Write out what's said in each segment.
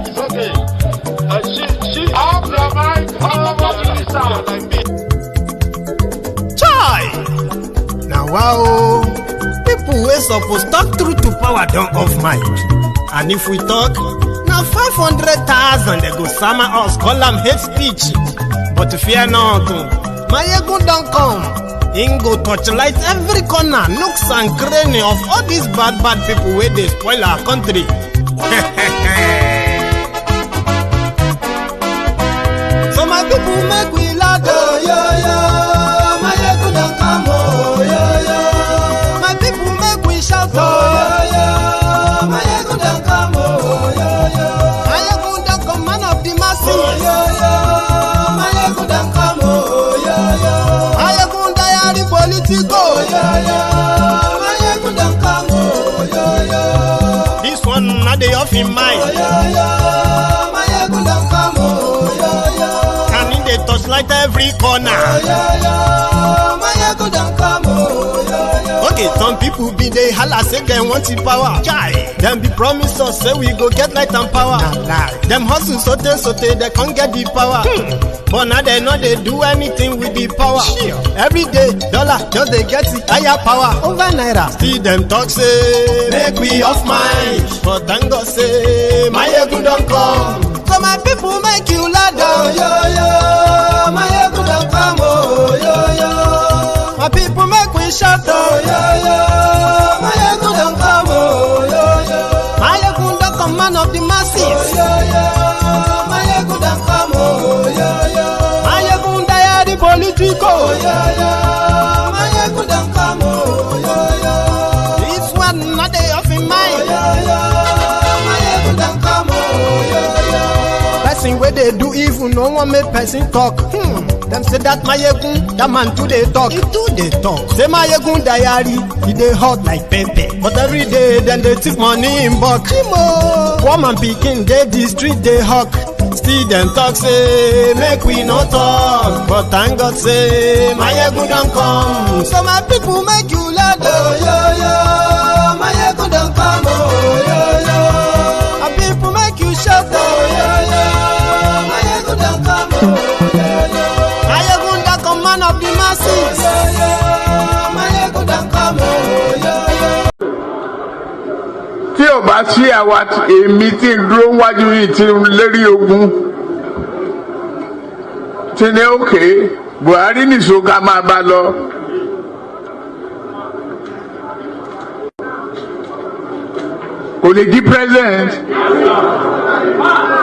It's okay. She off your mind. Chai! Now wow, people wey suppose talk truth to power don't off mic. And if we talk, now 500,000 they go summer us, call them hate speech. But fear not, Maiyegun don't come. He go torchlight every corner, nooks and cranny of all these bad people where they spoil our country. So my people make we laugh, oh yo yo. Maiyegun don't come, oh yo yo. My people make we shout, oh yo yo. Maiyegun don't come, oh yo yo. Maiyegun don't come, man of the masses, oh yo yo. Maiyegun don't come, oh yo yo. Maiyegun diary politico, oh yo yo. Maiyegun don't come, oh yo yo. This one not the off in mind, oh yo yo. Maiyegun don't come, oh yo yo. Can in the touchlight every corner, oh yo yo. Maiyegun don't come, oh yo yo. Okay, some people be they holla say they want the power. Chai, them be promise us say we go get light and power. Them hustle sote they can't get the power. But now they know they do anything with the power. Every day, dollar just they get the higher power over naira. See them talk say make we off mind, but thank God say Maiyegun don't come. So my people make you laugh, oh yo yo. Maiyegun don't come, oh yo yo. My people make we shout, oh yo yo. Maiyegun don't come, oh yo yo. Maiyegun don't come, man of the masses, oh yo yo. Maiyegun don't come, oh yo yo. Maiyegun diary politico, oh yo yo. Maiyegun don't come, oh yo yo. This one not they off in mind, oh yo yo. Maiyegun don't come, oh yo yo. Person where they do evil, no one make person talk. Them say that Maiyegun, that man too they talk. He too they talk. Say Maiyegun diary, he they hot like pepper. But every day then they take money in bulk. Poor man picking, they the street they hawk. Still them talk say make we no talk. But thank God say Maiyegun don't come. So my people make you laugh, oh yo yo. Maiyegun don't come, oh yo yo. My people make you shout, oh yo yo. Maiyegun don't come, oh yo yo. Maiyegun don't come, man of the masses, oh yo yo. Maiyegun don't come, oh yo yo. Tí o bá sí àwa èmi tí ń dúró wájú yìí tí ń lérí ogun tí ní òkè Buhari nìṣó ká máa bá lọ. Kò lè di president.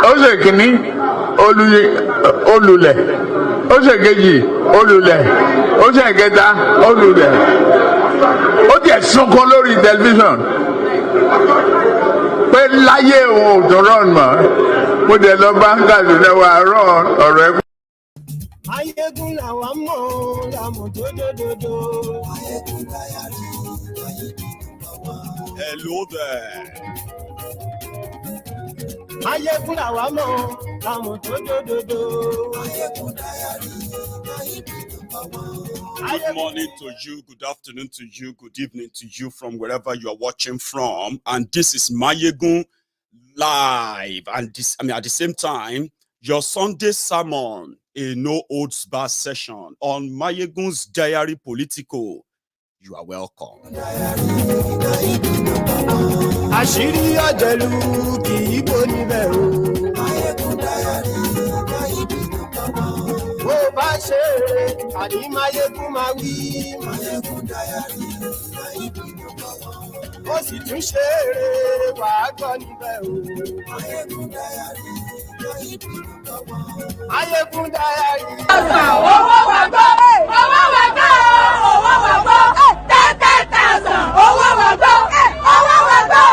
Ó ṣe kìíní olùlẹ̀, ó ṣe kejì olùlẹ̀, ó ṣe kẹta olùlẹ̀. Ó tiẹ̀ sunkún lórí tẹlifíṣàn pé láyé òun ò tó rán mọ́. Mo dẹ̀ lọ bá ń gàdùn lẹ́wọ̀ àárọ̀ ọ̀rọ̀ ẹ̀. Maiyegun làwọn mọ̀ làmọ̀ dódódódó. Maiyegun diary, hello there. Maiyegun làwọn mọ̀ làmọ̀ dódódódó. Maiyegun diary, Good morning to you, good afternoon to you, good evening to you from wherever you are watching from. And this is Maiyegun Live. And this, at the same time, your Sunday sermon, a no holds bar session on Maiyegun's Diary Politico. You are welcome. Àṣírí ọ̀jẹ̀lú kì í bò níbẹ̀ o. Bó bá ṣe eré, àní Maiyegun máa wí. Ó sì tún ṣe eré, wàá gbọ́ níbẹ̀ o. Maiyegun diary. Owó wà gbọ́, owó wà gbọ́, owó wà gbọ́, 30,000. Owó wà gbọ́, owó wà gbọ́,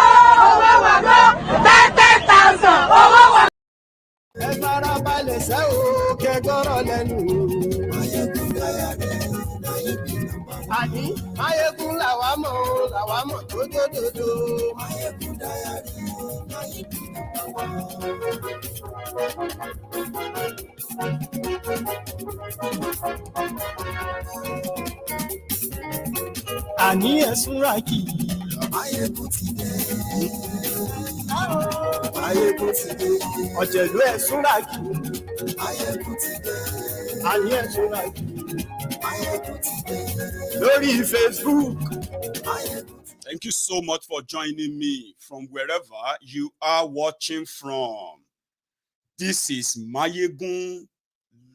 owó wà gbọ́, 30,000. Owó wà. Ẹ fara balẹ̀ sẹ́ o, kẹgọ́rọ̀ lẹ́nu. Àní Maiyegun làwa mọ̀ dódódódó. Àní ẹ̀sùn ra kì í. Maiyegun ti dé. Maiyegun ti dé. Ọ̀jẹ̀lú ẹ̀ súnra kì. Maiyegun ti dé. Àní ẹ̀ súnra kì. Maiyegun ti dé. Lórí Facebook. Thank you so much for joining me from wherever you are watching from. This is Maiyegun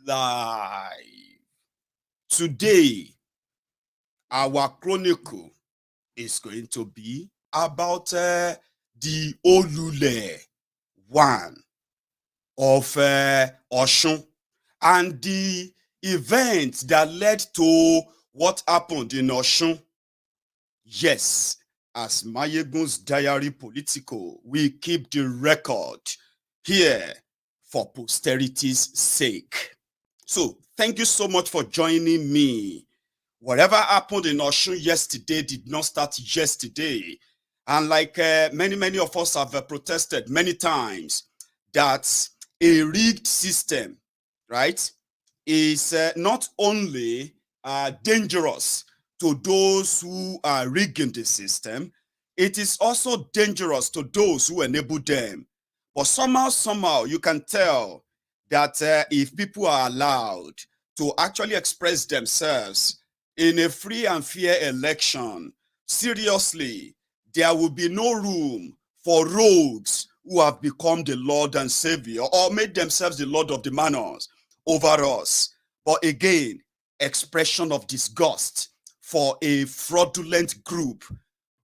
Live. Today, our chronicle is going to be about the Olule one of Osun and the event that led to what happened in Osun. Yes, as Maiyegun's Diary Political, we keep the record here for posterity's sake. So, thank you so much for joining me. Whatever happened in Osun yesterday did not start yesterday. And like many of us have protested many times, that a rigged system, right, is not only dangerous to those who are rigging the system, it is also dangerous to those who enable them. But somehow, you can tell that if people are allowed to actually express themselves in a free and fair election, seriously, there will be no room for rogues who have become the Lord and Savior or made themselves the Lord of the manors over us. But again, expression of disgust for a fraudulent group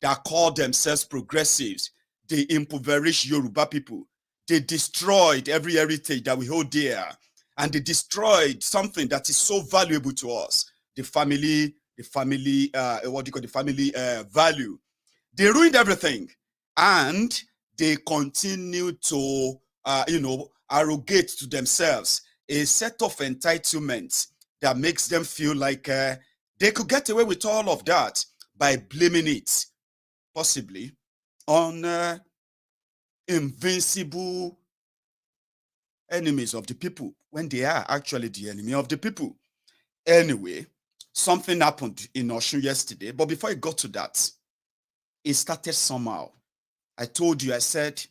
that call themselves progressives. They impoverish Yoruba people. They destroyed every heritage that we hold dear. And they destroyed something that is so valuable to us, the family value. They ruined everything, and they continue to, arrogate to themselves a set of entitlements that makes them feel like they could get away with all of that by blaming it, possibly, on invincible enemies of the people, when they are actually the enemy of the people. Anyway, something happened in Osun yesterday, but before I got to that, it started somehow. I told you, I said,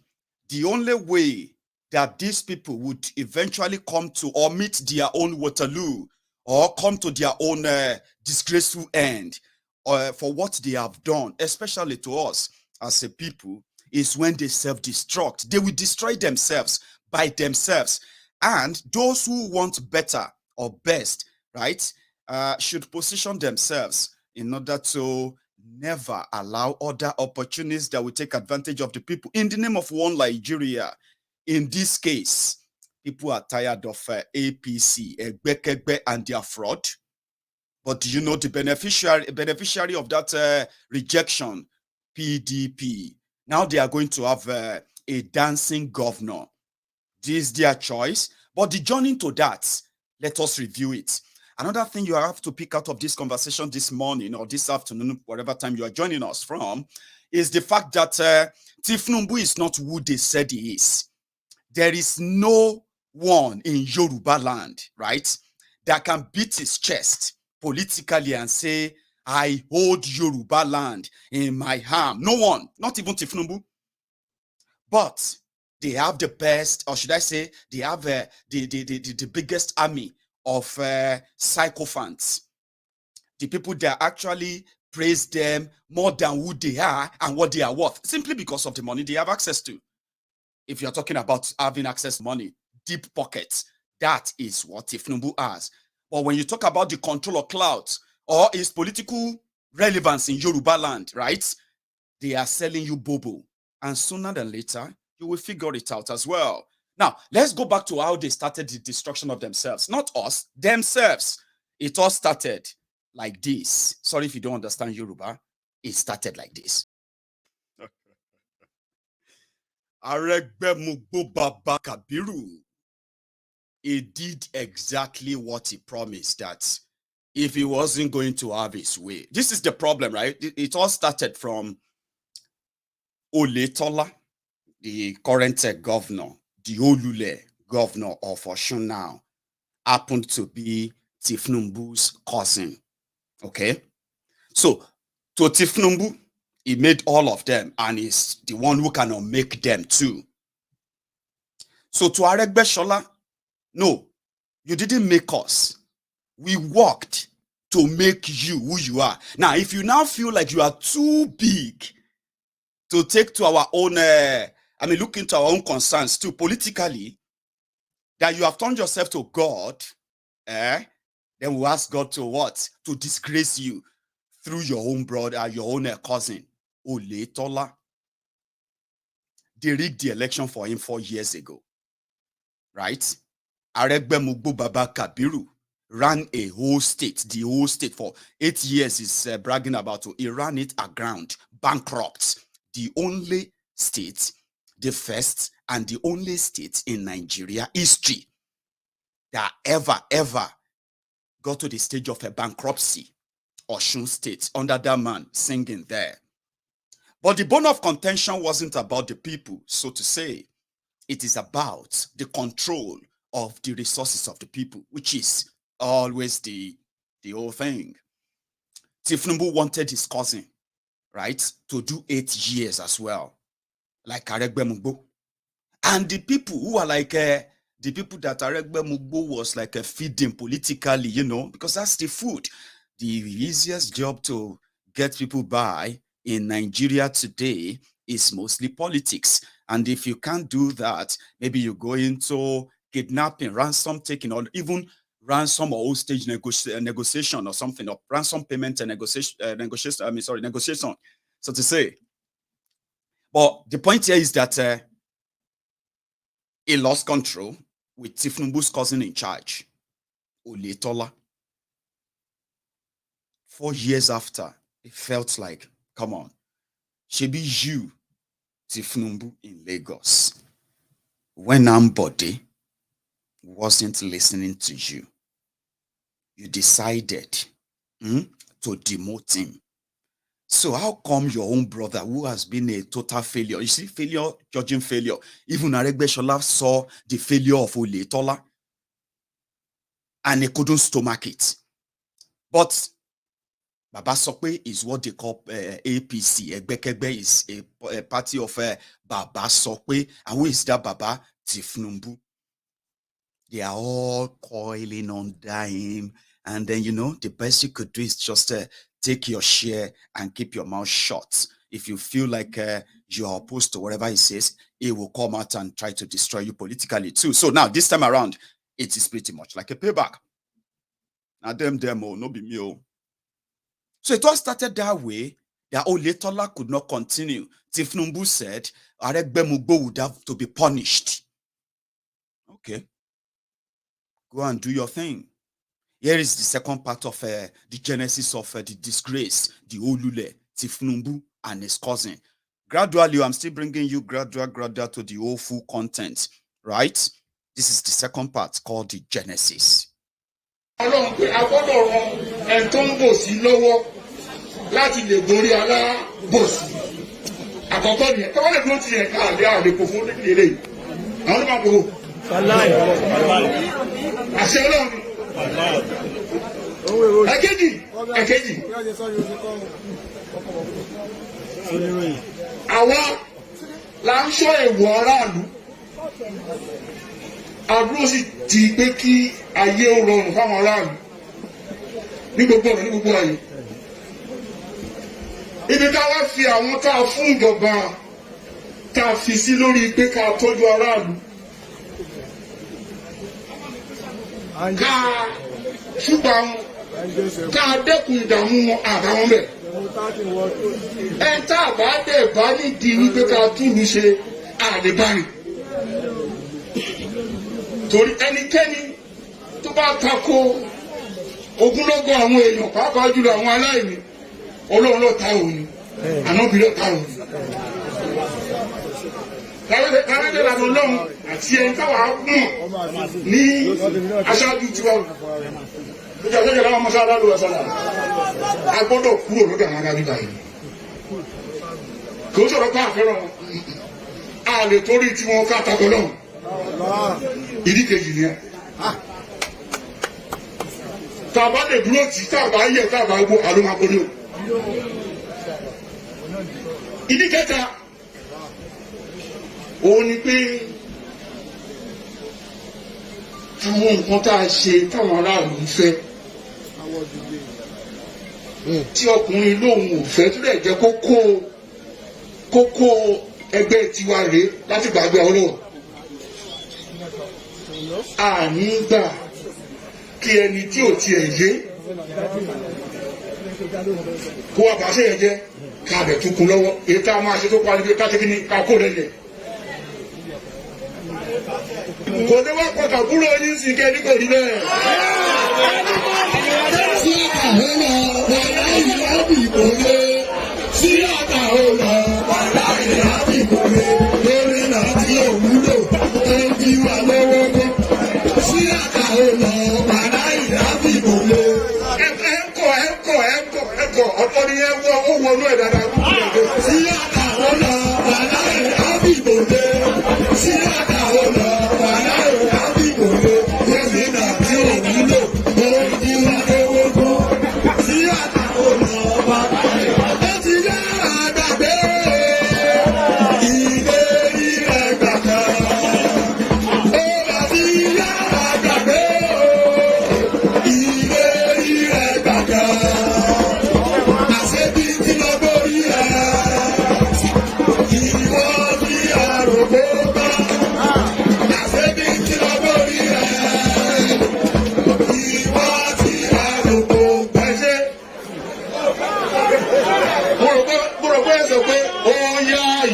the only way that these people would eventually come to or meet their own Waterloo or come to their own disgraceful end for what they have done, especially to us as a people, is when they self-destruct. They will destroy themselves by themselves. And those who want better or best, right, should position themselves in order to never allow other opportunities that will take advantage of the people in the name of one Nigeria. In this case, people are tired of APC, Aregbe, and their fraud. But do you know the beneficiary of that rejection? PDP. Now they are going to have a dancing governor. This is their choice. But the journey to that, let us review it. Another thing you have to pick out of this conversation this morning or this afternoon, whatever time you are joining us from, is the fact that Tinubu is not who they said he is. There is no one in Yoruba land, right, that can beat his chest politically and say, I hold Yoruba land in my arm. No one, not even Tinubu. But they have the best, or should I say, they have the biggest army of sycophants. The people that actually praise them more than who they are and what they are worth, simply because of the money they have access to. If you're talking about having access to money, deep pockets, that is what Tinubu has. But when you talk about the control of clout or his political relevance in Yoruba land, right, they are selling you bobo. And sooner than later, you will figure it out as well. Now, let's go back to how they started the destruction of themselves. Not us, themselves. It all started like this. Sorry if you don't understand Yoruba. It started like this. Aregbe Mugbo Baba Kabiru. He did exactly what he promised, that if he wasn't going to have his way. This is the problem, right? It all started from Oletola, the current governor, the Olule governor of Osun now, happened to be Tinubu's cousin. Okay? So, to Tinubu, he made all of them, and he's the one who cannot make them too. So to Aregbe Shola, no, you didn't make us. We worked to make you who you are. Now, if you now feel like you are too big to take to our own, look into our own concerns too, politically, that you have turned yourself to God, then we'll ask God to what? To disgrace you through your own brother, your own cousin, Oletola. They rigged the election for him 4 years ago, right? Aregbe Mugbo Baba Kabiru ran a whole state, the whole state for 8 years is bragging about. He ran it aground, bankrupt. The only state, the first and the only state in Nigeria history that ever got to the stage of a bankruptcy, Osun State, under that man singing there. But the bone of contention wasn't about the people, so to say. It is about the control of the resources of the people, which is always the whole thing. Tinubu wanted his cousin, right, to do 8 years as well, like Aregbe Mugbo. And the people who are like, the people that Aregbe Mugbo was like feeding politically, because that's the food. The easiest job to get people by in Nigeria today is mostly politics. And if you can't do that, maybe you go into kidnapping, ransom taking, or even ransom or hostage negotiation or something, or ransom payment and negotiation, so to say. But the point here is that he lost control with Tinubu's cousin in charge, Oletola. 4 years after, it felt like, come on, should be you, Tinubu in Lagos, when Ambode wasn't listening to you. You decided to demote him. So how come your own brother, who has been a total failure, you see, failure, judging failure, even Aregbe Shola saw the failure of Oletola and he couldn't stomach it. But Baba Sokwe is what they call APC. Egbekegbe is a party of Baba Sokwe. And who is that Baba? Tinubu. They are all coiling under him. And then, the best you could do is just take your share and keep your mouth shut. If you feel like you are opposed to whatever he says, he will come out and try to destroy you politically too. So now, this time around, it is pretty much like a payback. Now, them, no be me. So it all started that way, that Oletola could not continue. Tinubu said, Aregbe Mugbo would have to be punished. Okay. Go and do your thing. Here is the second part of the genesis of the disgrace, the Olule, Tinubu and his cousin. Gradually, I'm still bringing you gradual to the whole full content, right? This is the second part called the genesis. Ọlọ́run pé a gbọ́dọ̀ ran ẹni tó ń bò sí lọ́wọ́ láti lè borí alábòsí. Àkọ́kọ́ nìyẹn, tọ́wọ́ lè dúró ti yẹn ká àlè kò fún nílé yìí. Àwọn onímọ̀ àpò. Àṣẹ Ọlọ́run ni. Ẹ̀kejì. Àwa là ń ṣọ́ èèwọ̀ aráàlú. Àdúró sì ti pé kí ayé ó rọrùn fáwọn aráàlú ní gbogbo ọ̀nà ní gbogbo ayé. Ibi ká wá fi àwọn tá a fún ìjọba tá a fi sí lórí pé ká tọ́jú aráàlú. Ká ṣùgbà wọn, ká dẹ́kun ìdààmú wọn àbáwọn bẹ̀. Ẹ tá a bá dẹ̀ bá nídìí wípé ká túlù ṣe àdébárì. Torí ẹnikẹ́ni tó bá tako ogunlọ́gọ̀ àwọn èèyàn pàápàá jùlọ àwọn aláìní Ọlọ́run ló ta òun ànábì ló ta òun. Káwédé lànà Ọlọ́run àti ẹni táwa mọ̀ ní aṣáájú tiwa. Lójà sọ́jà láwọn ọmọ sáà lọ́wọ́ sọ́jà. A gbọ́dọ̀ kúrò lókè àwọn adájú báyìí. Kò sọ̀rọ̀ pé àfẹ́ràn a lè torí tí wọ́n ká takọ lọ́hùn. Ìdí kejì ni ẹ. Tàbá lè dúró tí tàbá yẹ tàbá gbó àlómakóní o. Ìdí kẹta òun ni pé àwọn nǹkan tá a ṣe táwọn aráàlú ń fẹ́ tí ọkùnrin lóun ò fẹ́ tó dẹ̀ jẹ́ kókó ẹgbẹ́ tiwa rèé láti gbàgbé ọlọ́run àní gbà kí ẹni tí ò tiẹ̀ yé kó wá bàṣẹ yẹn jẹ́ ká bẹ̀ tún kun lọ́wọ́ èyí tá a máa ṣe tó parí bí ká ṣe kí ni ká kó lẹ́yìn. kò ní wá pọ̀tà kúrò yín sí kẹ́ni kò rí bẹ́ẹ̀. sí àwọn ọmọ wàhálà ìyáàbí kò lé sí àtàwọn ọmọ wàhálà ìyáàbí kò lé lórí náà tí ò wúlò tó ń bí wà lọ́wọ́ gbọ́. sí àtàwọn ọmọ wàhálà ìyáàbí kò lé. ẹ̀kọ́ ọ̀tọ̀ ni ẹ wọ ó wọnú ẹ̀ dáadáa. sí àtàwọn ọmọ wàhálà ìyáàbí kò lé. sí àtàwọn ọmọ wàhálà ìyáàbí kò lé. lórí náà tí ò wúlò tó ń bí wà lọ́wọ́ gbọ́. sí àtàwọn ọmọ wàhálà ìyáàbí kò lé.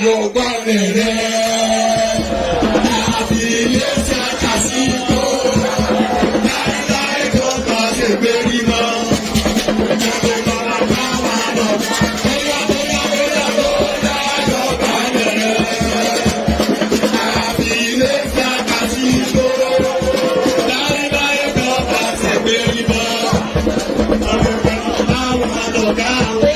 Yorùbá rẹ̀ àbí ilé tí a kà sí tó láíláí tó bá ṣe gbé rí mọ́. Ìjọba bá wà lọ, bóyá Yorùbá rẹ̀ àbí ilé tí a kà sí tó láíláí tó bá ṣe gbé rí mọ́. Ìjọba bá wà lọ káwé.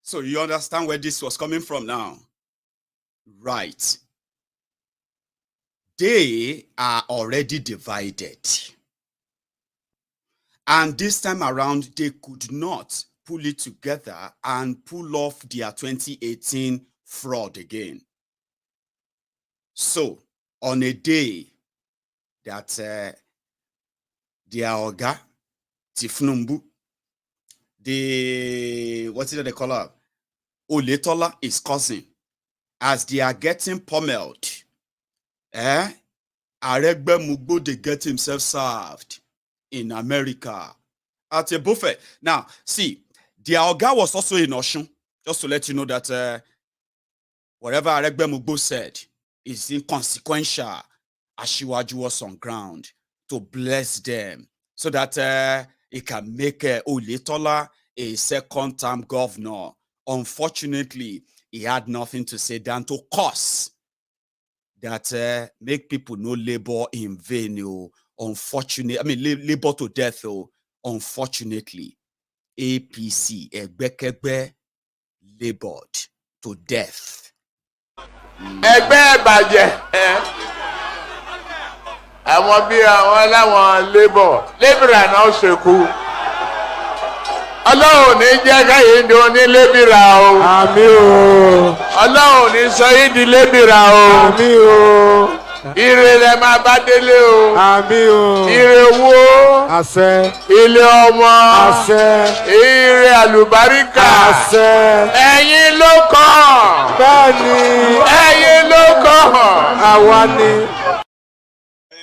So you understand where this was coming from now? Right. They are already divided. And this time around, they could not pull it together and pull off their 2018 fraud again. So, on a day that their Oga, Tinubu, what is it they call her? Oletola is cousin. As they are getting pummeled, Aregbe they get himself served in America at a buffet. Now, see, their Oga was also in Osun, just to let you know that whatever Aregbe said is inconsequential. Ashiwaju was on ground to bless them so that he can make Oletola a second-term governor. Unfortunately, he had nothing to say than to curse that make people no labor in vain. Unfortunately, I mean, labor to death. Unfortunately, APC, Egbekegbe, labored to death. Ẹgbẹ́ bàjẹ́ àwọn bí àwọn láwọn lébìrà náà ṣekú. Ọlọ́run ní jẹ́ káyé di onílébìrà o. Àmín o. Ọlọ́run ní sọ yín di lébìrà o. Àmín o. Ire rẹ máa bá délé o. Àmín o. Ire owó. Àṣẹ. Ilé ọmọ. Àṣẹ. Ire àlùbáríkà. Àṣẹ. Ẹ̀yin ló kàn. Bẹ́ẹ̀ni. Ẹ̀yin ló kàn. Àwa ni.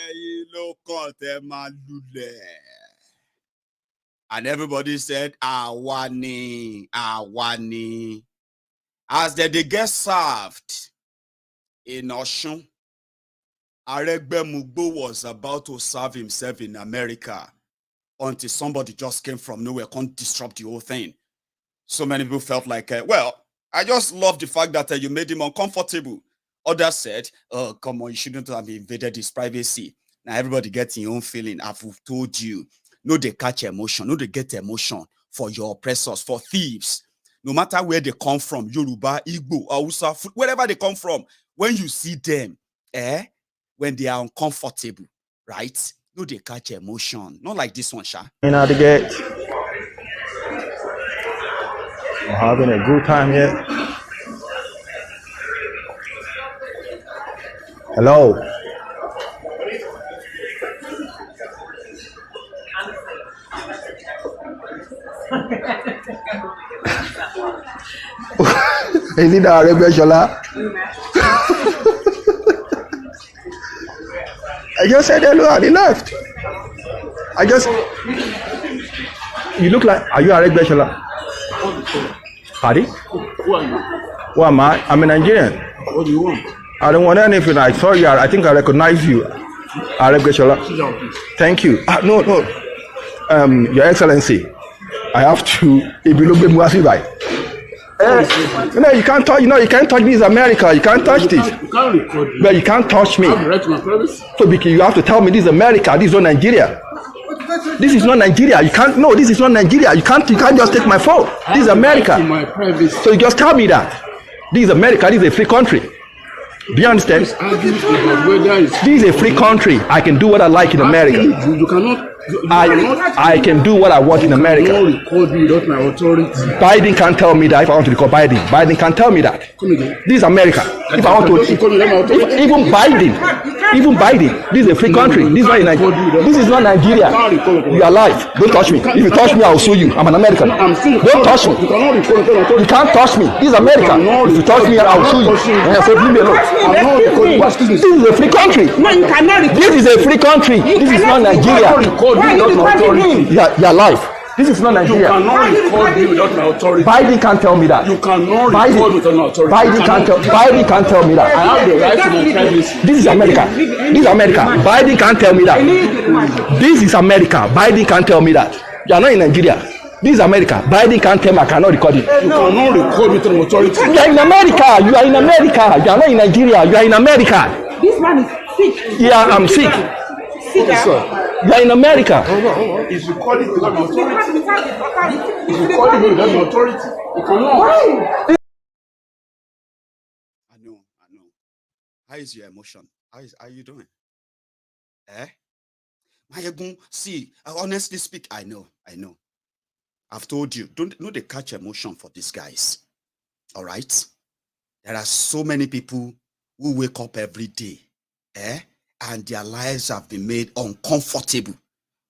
Ẹ̀yin ló kàn tẹ́ máa lulẹ̀. And everybody said, Awani, Awani. As they get served in Osun, Aregbe was about to serve himself in America until somebody just came from nowhere, can't disrupt the whole thing. So many people felt like, well, I just love the fact that you made him uncomfortable. Others said, oh, come on, you shouldn't have invaded his privacy. Now everybody gets your own feeling. I've told you. No, they catch emotion. No, they get emotion for your oppressors, for thieves. No matter where they come from, Yoruba, Igbo, Hausa, wherever they come from, when you see them, when they are uncomfortable, right? No, they catch emotion. Not like this one, Sha. Ain't out to get. I'm having a good time yet. Hello. Is it Aregbe? I just said hello and he left. You look like, are you Aregbe? Pardon? Who are you? Who am I? I'm a Nigerian. What do you want? I don't want anything. I saw you. I think I recognize you. Aregbe. Thank you. No. Your Excellency, I have to. If you look at me, you can't touch. You can't touch this America. You can't touch this. You can't record me. But you can't touch me. I have the right to my privacy. So you have to tell me this is America. This is not Nigeria. This is not Nigeria. You can't. No, this is not Nigeria. You can't just take my phone. This is America. My privacy. So you just tell me that this is America. This is a free country. Do you understand? This is a free country. I can do what I like in America. You cannot. I can do what I want in America. You cannot record me without my authority. Biden can't tell me that if I want to record Biden. Biden can't tell me that. Come again. This is America. If I want to, even Biden, this is a free country. This is not Nigeria. This is not Nigeria. You are alive. Don't touch me. If you touch me, I will sue you. I'm an American. Don't touch me. You can't touch me. This is America. If you touch me, I will sue you. So leave me alone. This is a free country. No, you cannot. This is a free country. This is not Nigeria. Why are you recording me? You're alive. This is not Nigeria. You cannot record me without my authority. Biden can't tell me that. You cannot record without my authority. Biden can't tell me that. I have the right to my privacy. This is America. This is America. Biden can't tell me that. This is America. Biden can't tell me that. You are not in Nigeria. This is America. Biden can't tell me I cannot record it. You cannot record without my authority. You are in America. You are in America. You are not in Nigeria. You are in America. This man is sick. Yeah, I'm sick. You are in America. He's recording without my authority. He's recording without my authority. You cannot. I know. How is your emotion? How you doing? Maiyegun, see, I honestly speak, I know. I've told you, don't they catch emotion for these guys. All right? There are so many people who wake up every day, and their lives have been made uncomfortable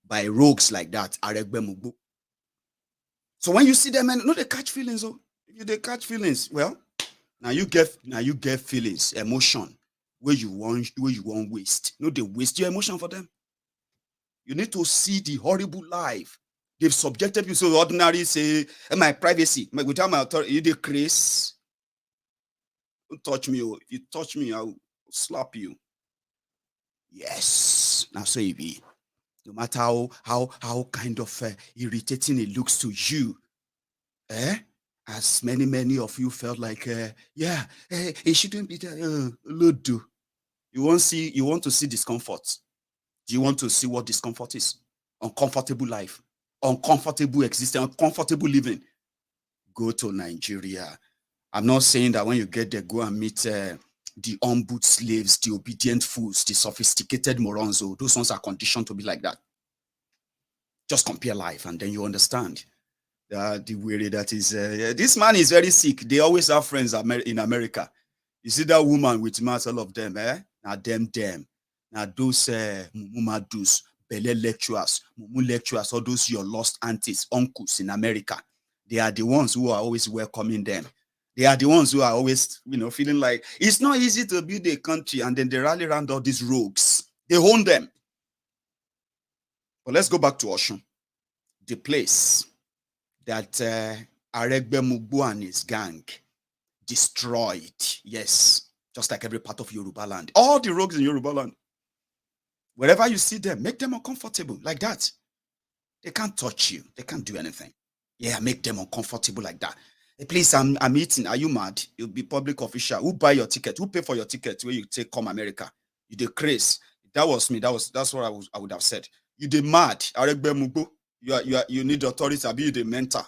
by rogues like that, Aregbe. So when you see them, they catch feelings. Oh, if they catch feelings, well, now you get feelings, emotion, where you want waste. No, they waste your emotion for them. You need to see the horrible life they've subjected you. So ordinary say, my privacy, without my authority, you decrease. Don't touch me. If you touch me, I'll slap you. Yes. Now so it be. No matter how kind of irritating it looks to you, as many of you felt like, it shouldn't be there. Lodo. You want to see discomfort. Do you want to see what discomfort is? Uncomfortable life, uncomfortable existence, uncomfortable living. Go to Nigeria. I'm not saying that when you get there, go and meet the unboot slaves, the obedient fools, the sophisticated morons. Those ones are conditioned to be like that. Just compare life and then you understand the way that is. This man is very sick. They always have friends in America. You see that woman with mass, all of them, Now them. Now those mumadus, bele lecturers, mumu lecturers, all those your lost aunties, uncles in America. They are the ones who are always welcoming them. They are the ones who are always, feeling like it's not easy to build a country, and then they rally around all these rogues. They own them. But let's go back to Osun, the place that Aregbe Mugbu and his gang destroyed. Yes, just like every part of Yoruba land. All the rogues in Yoruba land. Wherever you see them, make them uncomfortable like that. They can't touch you. They can't do anything. Yeah, make them uncomfortable like that. Hey, please, I'm eating. Are you mad? You'll be public official. Who buy your ticket? Who pay for your ticket where you take come America? You the craze. That was me. That's what I would have said. You the mad. Aregbe Mugbo. You need authority, be the mentor.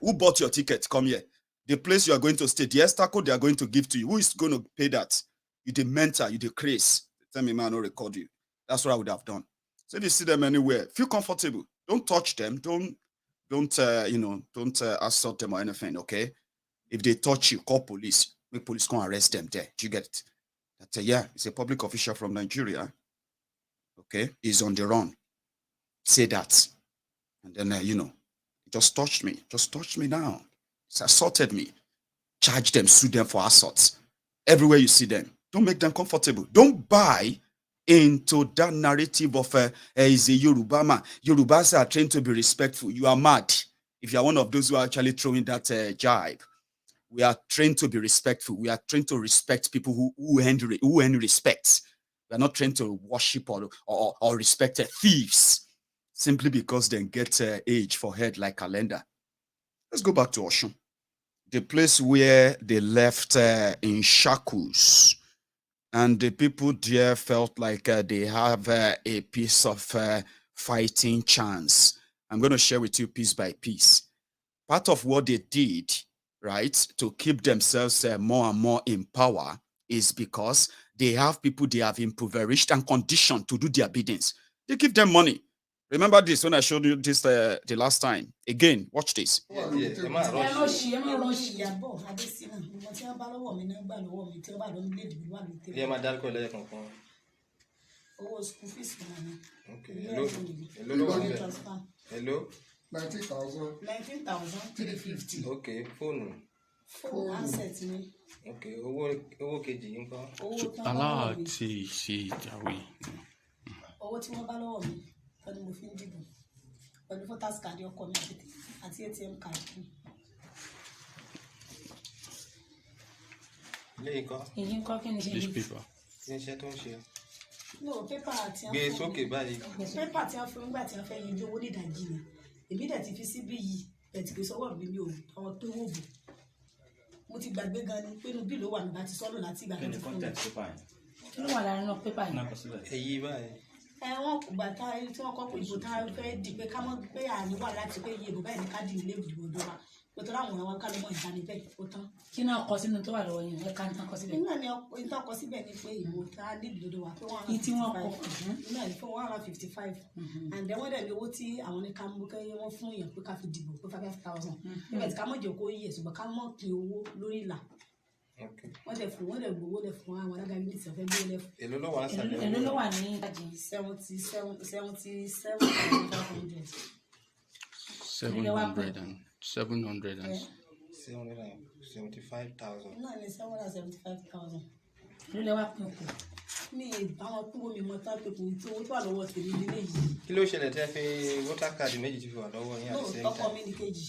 Who bought your ticket? Come here. The place you are going to stay, the extra code they are going to give to you. Who is going to pay that? You the mentor, you the craze. Tell me, man, I'll record you. That's what I would have done. So if you see them anywhere, feel comfortable. Don't touch them. Don't assault them or anything. Okay. If they touch you, call police. Make police come arrest them there. Do you get it? That yeah, it's a public official from Nigeria. Okay, he's on the run. Say that, and then just touched me. Just touched me now. It's assaulted me. Charge them, sue them for assault. Everywhere you see them, don't make them comfortable. Don't buy into that narrative of is a Yoruba man. Yorubas are trained to be respectful. You are mad if you are one of those who are actually throwing that jibe. We are trained to be respectful. We are trained to respect people who earn respect. We are not trained to worship or respect thieves simply because they get age for head like calendar. Let's go back to Osun, the place where they left in shackles, and the people there felt like they have a piece of fighting chance. I'm going to share with you piece by piece. Part of what they did, right, to keep themselves more and more in power is because they have people they have impoverished and conditioned to do their biddings. They give them money. Remember this when I showed you this the last time. Again, watch this. Hello? 19,350. Okay, phone. Phone asset me. Okay, owó kejì ńkọ́. Aláàtì ṣe ìjàwé. Owó tí wọ́n bá lọ́wọ́ mi, pẹ̀lú mo fi ń dìbò. Pẹ̀lú voters card ọkọ mi àti ATM card mi. Ilé ikọ́. Èyí ń kọ́ kí ni ṣe? This paper. Kí ni iṣẹ́ tó ń ṣe? No, paper àti gbé sókè báyìí. Paper tí a fún nígbà tí a fẹ́ yanjú owó ní ìdajì ni. Èmi dẹ̀ ti fi síbí yìí, ẹ̀ ti gbé sọ́wọ́ mi ò àwọn tó wò bò. Mo ti gbàgbé gan ni pé inú bí ló wà nígbà tí sọ́nù láti ìgbà tó ti fún mi. Kí ló wà lára náà pépà yìí? Èyí báyìí. Wọ́n kò gbà tá tí wọ́n kọ́ pé ìbò tá fẹ́ di pé ká mọ́ pé àní wà láti pé iye ìbò báyìí ní ká di ilé ìdìbò ìjọba. Pé tó láwọn ọ̀rọ̀ wọn ká ló mọ̀ ìdáni bẹ́ẹ̀ ó tán. Kí náà kọ sínú tó wà lọ́wọ́ yẹn ẹ̀ka ní tán kọ síbẹ̀? Nígbà ní ìtàn kọ síbẹ̀ ni pé ìbò tá ní ìdòdó wa pé 155. Nígbà ní fún 155. And then wọ́n dẹ̀ ní owó tí àwọn ní ká mú kẹ́yẹ wọ́n fún yẹn pé ká fi dìbò pé 5,000. Nígbà tí ká mọ̀ jẹ́ kó yẹ ṣùgbọ́n ká mọ̀ pín owó lórí ìlà. Wọ́n dẹ̀ gbowó lẹ̀ fún àwọn alága unit ọ̀fẹ́ gbé lẹ̀ fún. Èló ló wà ní sàlẹ̀? Èló ló wà ní ìdajì 77,500. 775,000. Náà ni 775,000. Èló lẹ wá pín kù. Ní ìbáwọn kúrò mi mọ́ tá pé kò tí owó tó wà lọ́wọ́ tèmi nílé yìí. Kí ló ṣẹlẹ̀ tẹ́ fi voter card méjì ti fi wà lọ́wọ́ yín àti sẹ́yìn? Ọkọ mi ní kejì.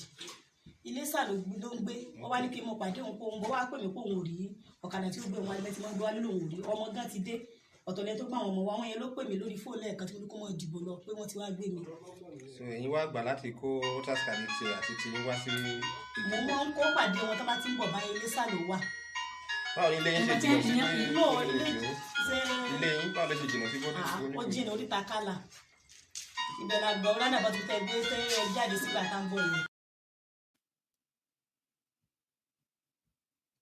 Ilé sàlò ló ń gbé. Wọ́n wá ní kí n mọ pàdé òun pé òun bọ́ wá pè mí pé òun ò rí ọ̀kadà tí ó gbé òun alẹ́ tí wọ́n gbé wá lóun ò rí. Ọmọ gan ti dé. Ọ̀tọ̀lẹ́ tó gbà àwọn ọmọ wa wọ́n yẹn ló pè mí lórí fóònù lẹ́ẹ̀kan tí mo ní kó mọ̀ dìbò lọ pé wọ́n ti wá gbé mi. So ẹ̀yin wá gbà láti kó voter card ti àti ti wá sí mo máa ń kó pàdé wọn tó bá ti ń bọ̀ báyìí ilé sàlò wà. Báwo ni ilé yín ṣe jìnnà sí ilé ilé yín báwo lè ṣe jìnnà sí bọ́dọ̀ sí ó jìnnà oríta kálà ibẹ̀ la gbọ́ ọ̀rọ̀ náà bá ti tẹ̀ gbé jáde sígbà tá ń bọ̀ yìí.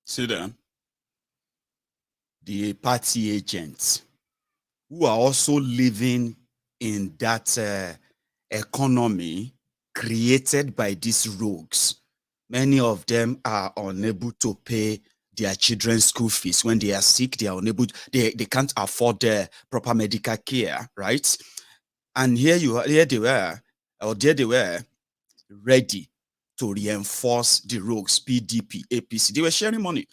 See them? The party agents who are also living in that economy created by these rogues. Many of them are unable to pay their children's school fees. When they are sick, they are unable, they can't afford proper medical care, right? And here they were ready to reinforce the rogues, PDP, APC. They were sharing money.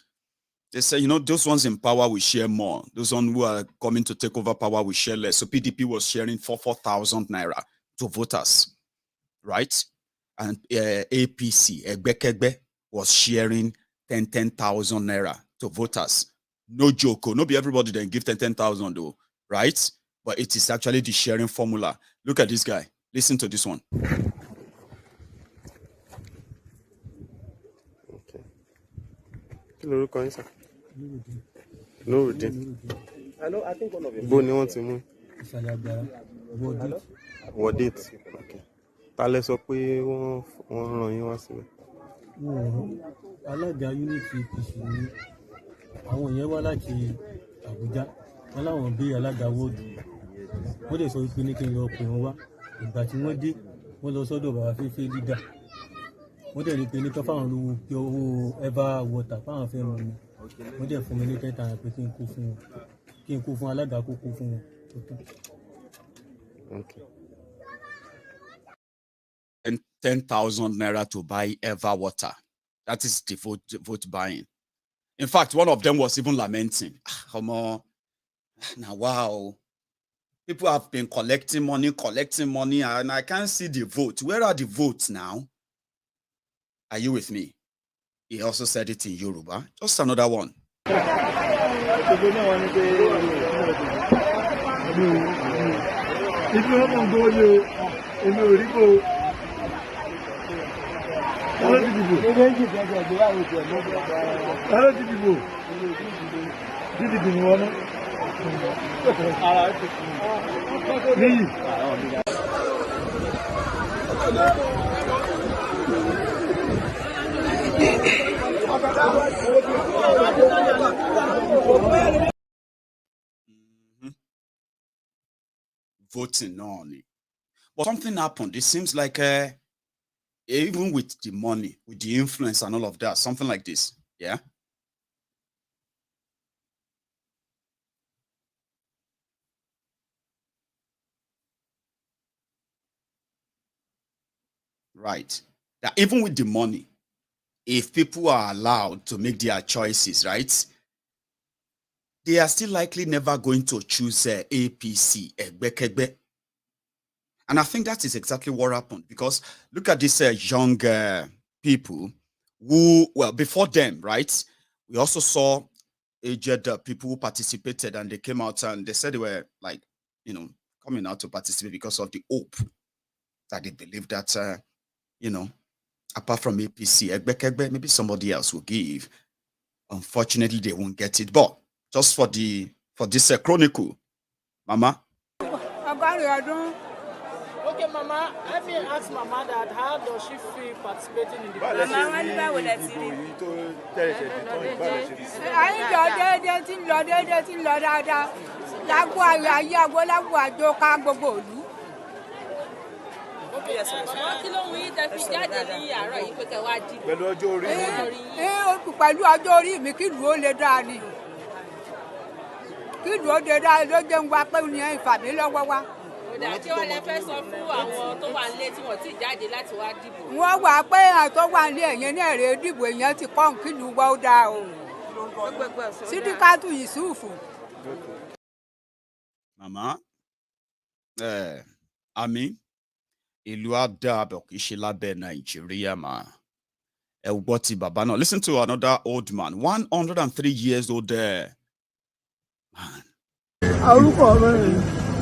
They said, those ones in power will share more. Those ones who are coming to take over power will share less. So PDP was sharing 4,000 naira to voters, right? And APC, Aregbe, was sharing 10,000 naira to voters. No joke. No be everybody then give 10,000 though, right? But it is actually the sharing formula. Look at this guy. Listen to this one. Hello, sir. No, I think one of you. What date? Okay. Ta lẹ sọ pé wọ́n rán yín wá síbẹ̀? Alága unity APC ni àwọn yẹn wá láti Àbújá wọn láwọn bí alága wọ́ọ̀dù wọ́n dẹ̀ sọ pé ní kí n lọ pè wọ́n wá ìgbà tí wọ́n dé wọ́n lọ sọ́dọ̀ bàbá fífẹ́ lídà wọ́n dẹ̀ ní pé ní kán fáwọn owó ever water fáwọn fẹ́ wọn ni wọ́n dẹ̀ fún mi ní 10,000 pé kí n kó fún alága kó kó fún wọn tó tán. Okay. 10,000 naira to buy ever water. That is the vote buying. In fact, one of them was even lamenting. Come on. Now, wow. People have been collecting money, and I can't see the vote. Where are the votes now? Are you with me? He also said it in Yoruba. Just another one. Voting only. But something happened. It seems like even with the money, with the influence and all of that, something like this. Yeah. Right. That even with the money, if people are allowed to make their choices, right, they are still likely never going to choose APC, Egbekegbe. And I think that is exactly what happened, because look at these young people who, well, before them, right, we also saw aged people who participated, and they came out and they said they were like, you know, coming out to participate because of the hope that they believe that, you know, apart from APC, Egbekegbe, maybe somebody else will give. Unfortunately, they won't get it. But just for this chronicle, Mama. Okay, Mama, let me ask Mama that how does she feel participating in the process? Tí wọ́n lè fẹ́ sọ fún àwọn tó wà nílé tí wọ́n ti jáde láti wá dìbò. Wọ́n wà pé àwọn tó wà nílé ẹ̀yẹn náà rèé dìbò èèyàn ti kọ́ kí ìlú wa ó dáa o. Sídíkàtù Yusufu. Màmá, àmì ìlú àdàbọ̀ kì í ṣe lábẹ́ Nàìjíríà mà. Ẹ gbọ́ ti bàbá náà. Listen to another old man, 103 years old there. Man. Orúkọ rẹ̀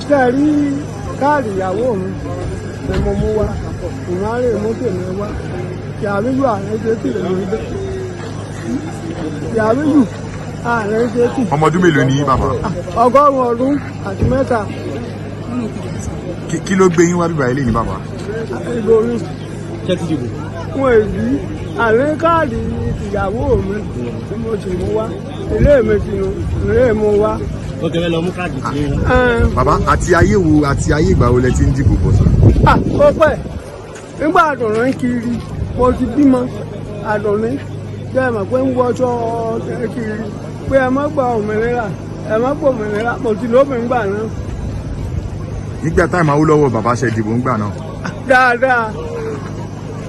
kẹ́rí káàdì ìyàwó mi ni mo mú wá ìmọ̀ràn mọ́tò mi wá yàrá ààrẹ ṣe tì lórí bẹ́ẹ̀ yàrá ààrẹ ṣe tì. Ọmọ ọdún mélòó ni bàbá? 100 ọdún àti mẹ́ta. Kí ló gbé yín wá bíbá ilé yìí bàbá? Ìbò mi. Wọ́n èyí ààrẹ káàdì ìyàwó mi tí mo sì mú wá ilé mi ti nù ilé mi wá. Bàbá, àti ayé wo àti ayé ìgbà wo lẹ ti ń dìbò bọ̀ sí? Ó pẹ́ nígbà àdùnnú kiri mo ti bímọ àdùnnú bẹ́ẹ̀ mọ̀ pé ń wọṣọ kiri pé ẹ má gba òmìnira ẹ má gba òmìnira mo ti lóbìnrin gbà náà. Nígbà táìmù Awólọ́wọ̀ bàbá ṣe dìbò ń gbà náà. Dáadáa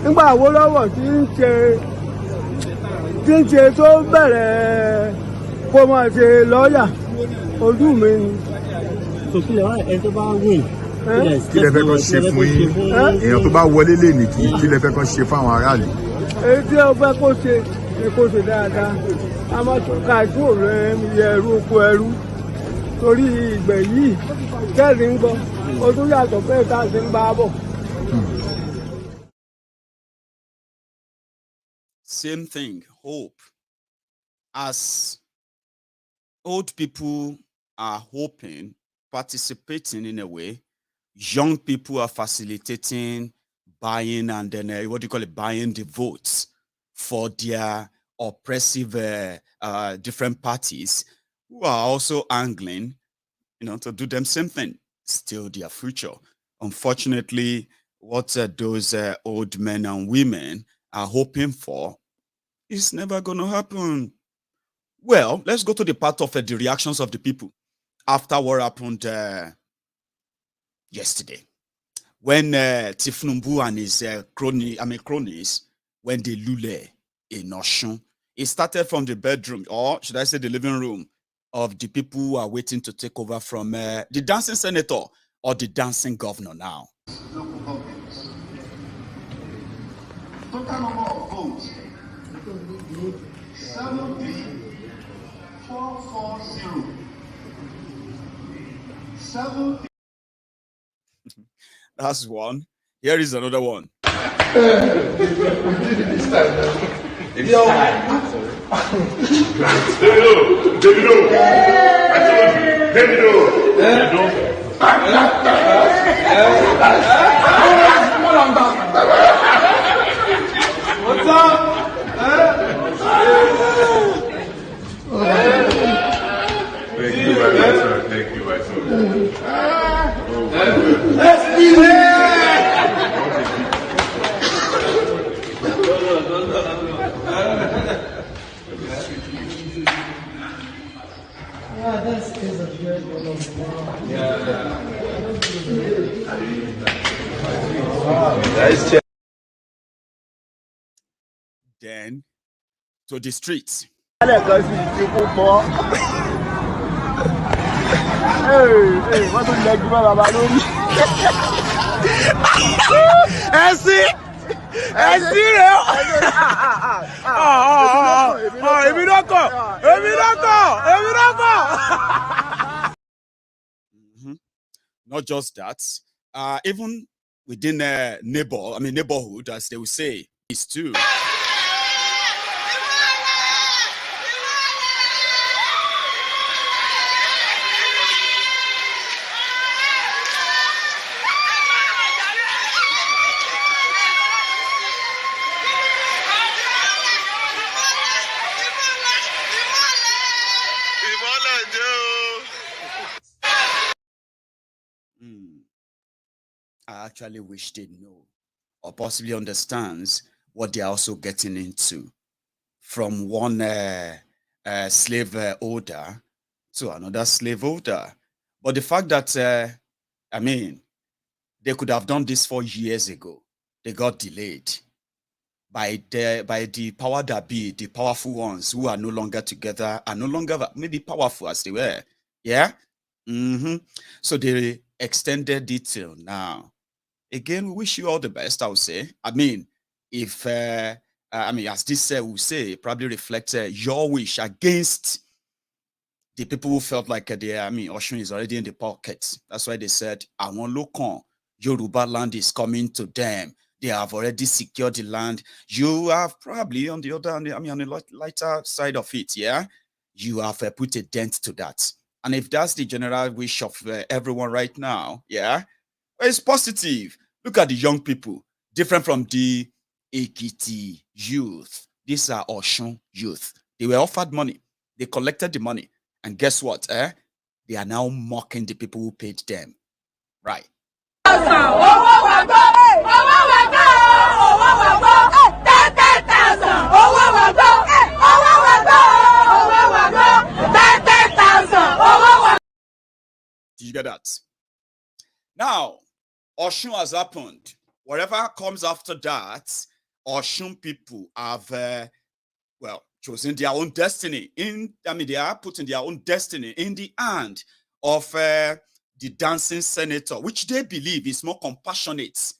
nígbà Awólọ́wọ̀ tí ń ṣe tó bẹ̀rẹ̀ kó máa ṣe lọ́ọ̀yà ojú mi ni. Sòkìlẹ̀ wá ẹ tó bá wìn. Kí lẹ fẹ́ kàn ṣe fún yín? Èèyàn tó bá wọlé lè ní kí lẹ fẹ́ kàn ṣe fún àwọn aráàlú? Èyí tí ó fẹ́ kó ṣe ni kó ṣe dáadáa. A máa tún ká ìdúró rẹ̀ yẹ ẹrú oko ẹrú. Torí ìgbẹ́ yìí kẹ́rin ń gbọ́. O tún yàtọ̀ pé tá a ṣe ń bá a bọ̀. Same thing, hope. As old people are hoping, participating in a way, young people are facilitating buying and then what do you call it, buying the votes for their oppressive different parties who are also angling, to do them same thing, steal their future. Unfortunately, what those old men and women are hoping for is never going to happen. Well, let's go to the part of the reactions of the people after what happened yesterday. When Tinubu and his cronies, when they lule in Osun, it started from the bedroom, or should I say the living room, of the people who are waiting to take over from the dancing senator or the dancing governor now. Local governments. Total number of votes 73440. 70. That's one. Here is another one. What's up? Thank you very much, sir. Thank you, my son. Let's be there. This is a good one. Then to the streets. Not just that, even within a neighborhood, as they will say, is too. I actually wish they know or possibly understands what they're also getting into from one slave holder to another slave holder. But the fact that, they could have done this 4 years ago. They got delayed by the power that be, the powerful ones who are no longer together, are no longer maybe powerful as they were. Yeah? So they extended it till now. Again, we wish you all the best, I would say. If, as this will say, probably reflects your wish against the people who felt like Osun is already in the pocket. That's why they said, Awon Lokan, Yoruba land is coming to them. They have already secured the land. You have probably on the lighter side of it, yeah? You have put a dent to that. And if that's the general wish of everyone right now, yeah, it's positive. Look at the young people, different from the Ekiti youth. These are Osun youth. They were offered money. They collected the money. And guess what? They are now mocking the people who paid them. Right. Did you get that? Now, Osun has happened. Whatever comes after that, Osun people have, chosen their own destiny. They are putting their own destiny in the hand of the dancing senator, which they believe is more compassionate.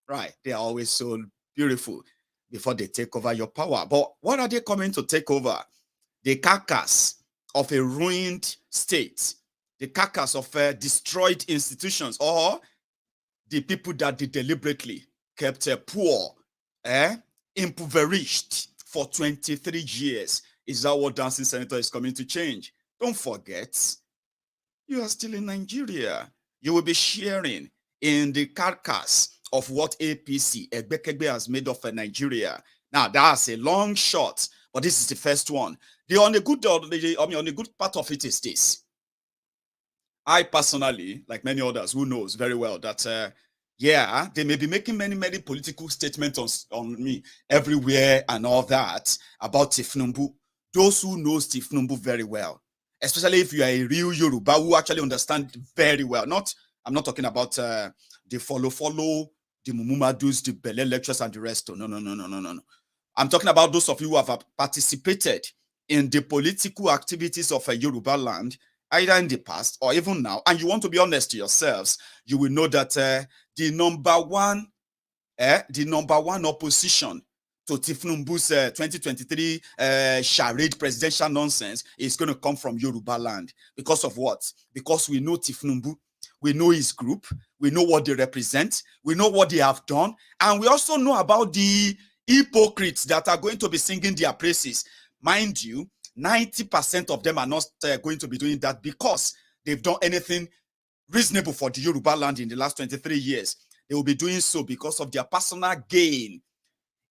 Right? They are always so beautiful before they take over your power. But what are they coming to take over? The carcass of a ruined state, the carcass of destroyed institutions, or the people that they deliberately kept poor, impoverished for 23 years. Is that what dancing senator is coming to change? Don't forget, you are still in Nigeria. You will be sharing in the carcass of what APC, Egbekegbe, has made of Nigeria. Now, that's a long shot, but this is the first one. On a good part of it is this. I personally, like many others who knows very well that, yeah, they may be making many political statements on me everywhere and all that about Tinubu. Those who know Tinubu very well, especially if you are a real Yoruba who actually understand very well. I'm not talking about the follow, the Mumumadus, the Bele lectures and the rest. No. I'm talking about those of you who have participated in the political activities of a Yoruba land, either in the past or even now, and you want to be honest to yourselves, you will know that the number one opposition to Tinubu's 2023 charade presidential nonsense is going to come from Yoruba land. Because of what? Because we know Tinubu, we know his group, we know what they represent, we know what they have done, and we also know about the hypocrites that are going to be singing their praises. Mind you, 90% of them are not going to be doing that because they've done anything reasonable for the Yoruba land in the last 23 years. They will be doing so because of their personal gain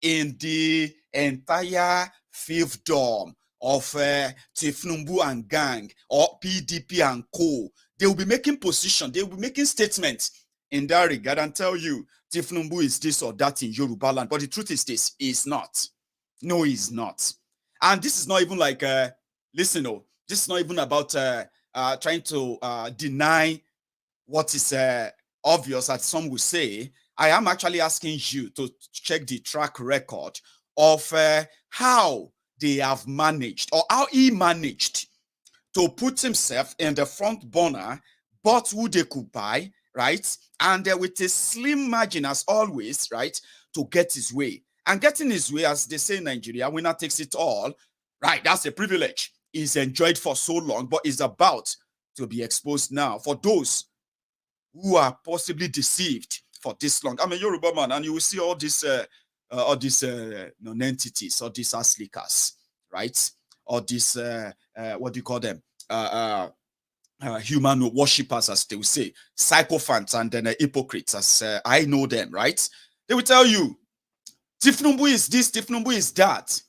in the entire fiefdom of Tinubu and gang or PDP and co. They will be making position, they will be making statements in that regard and tell you Tinubu is this or that in Yoruba land. But the truth is this, he's not. No, he's not. And this is not even like, this is not even about trying to deny what is obvious, as some will say. I am actually asking you to check the track record of how they have managed, or how he managed to put himself in the front burner, bought who they could buy, right? And with a slim margin, as always, right, to get his way. And getting his way, as they say in Nigeria, winner takes it all, right? That's a privilege. He's enjoyed for so long, but is about to be exposed now for those who are possibly deceived for this long. I'm a Yoruba man, and you will see all these non-entities, all these aslikas, right? All these, what do you call them? Human worshippers, as they will say, sycophants, and then hypocrites, as I know them, right? They will tell you, Tinubu is this, Tinubu is that.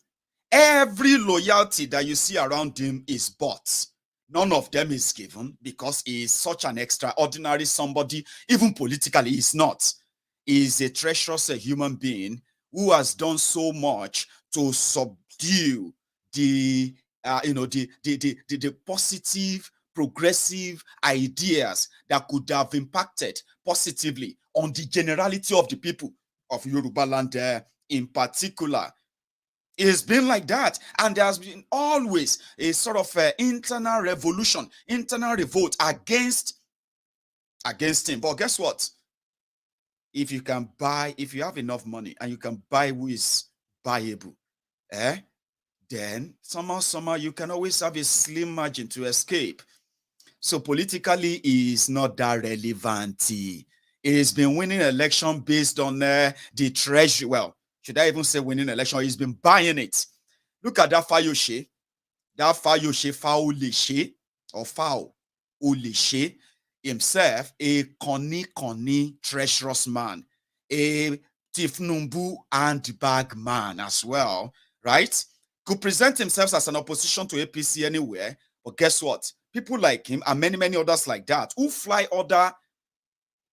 Every loyalty that you see around him is bought. None of them is given because he is such an extraordinary somebody, even politically, he's not. He is a treacherous human being who has done so much to subdue the positive, progressive ideas that could have impacted positively on the generality of the people of Yoruba land in particular. It's been like that, and there has been always a sort of internal revolution, internal revolt against him. But guess what? If you have enough money and you can buy who is buyable, then somehow you can always have a slim margin to escape. So politically, is not that relevant. He's been winning election based on the treasury. Well, should I even say winning election? He's been buying it. Look at that Fayoshe. That Fayoshe Faolishe, or Faolishe, himself, a conny treacherous man, a Tinubu handbag man as well, right? Could present himself as an opposition to APC anywhere, but guess what? People like him and many others like that who fly other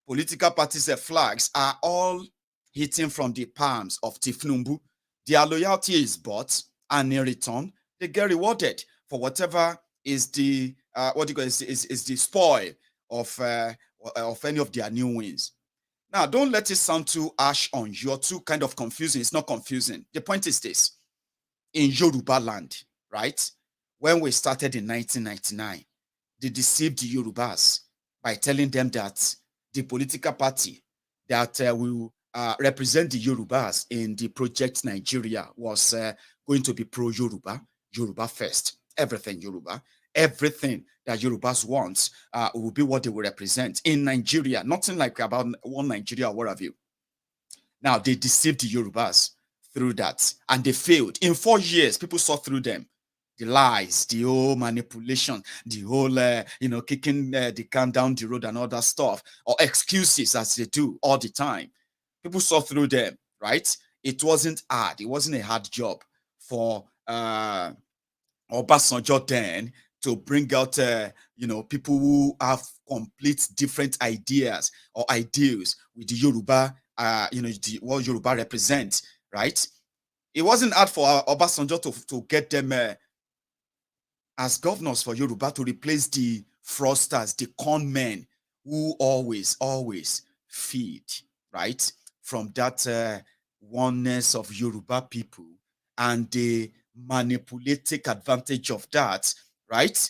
political parties' flags are all hitting from the palms of Tinubu. Their loyalty is bought, and in return, they get rewarded for whatever is the is the spoil of any of their new wins. Now, don't let it sound too harsh on you or too kind of confusing. It's not confusing. The point is this: in Yoruba land, right? When we started in 1999, they deceived the Yorubas by telling them that the political party that will represent the Yorubas in the Project Nigeria was going to be pro-Yoruba, Yoruba first, everything Yoruba, everything that Yorubas want will be what they will represent in Nigeria. Nothing like about one Nigeria or what have you. Now, they deceived the Yorubas through that, and they failed. In 4 years, people saw through them. The lies, the whole manipulation, the whole, kicking the can down the road and all that stuff, or excuses as they do all the time. People saw through them, right? It wasn't hard. It wasn't a hard job for Obasanjo then to bring out, people who have complete different ideas or ideals with the Yoruba, what Yoruba represents, right? It wasn't hard for Obasanjo to get them as governors for Yoruba to replace the fraudsters, the con men who always feed, right, from that oneness of Yoruba people, and they manipulate, take advantage of that, right,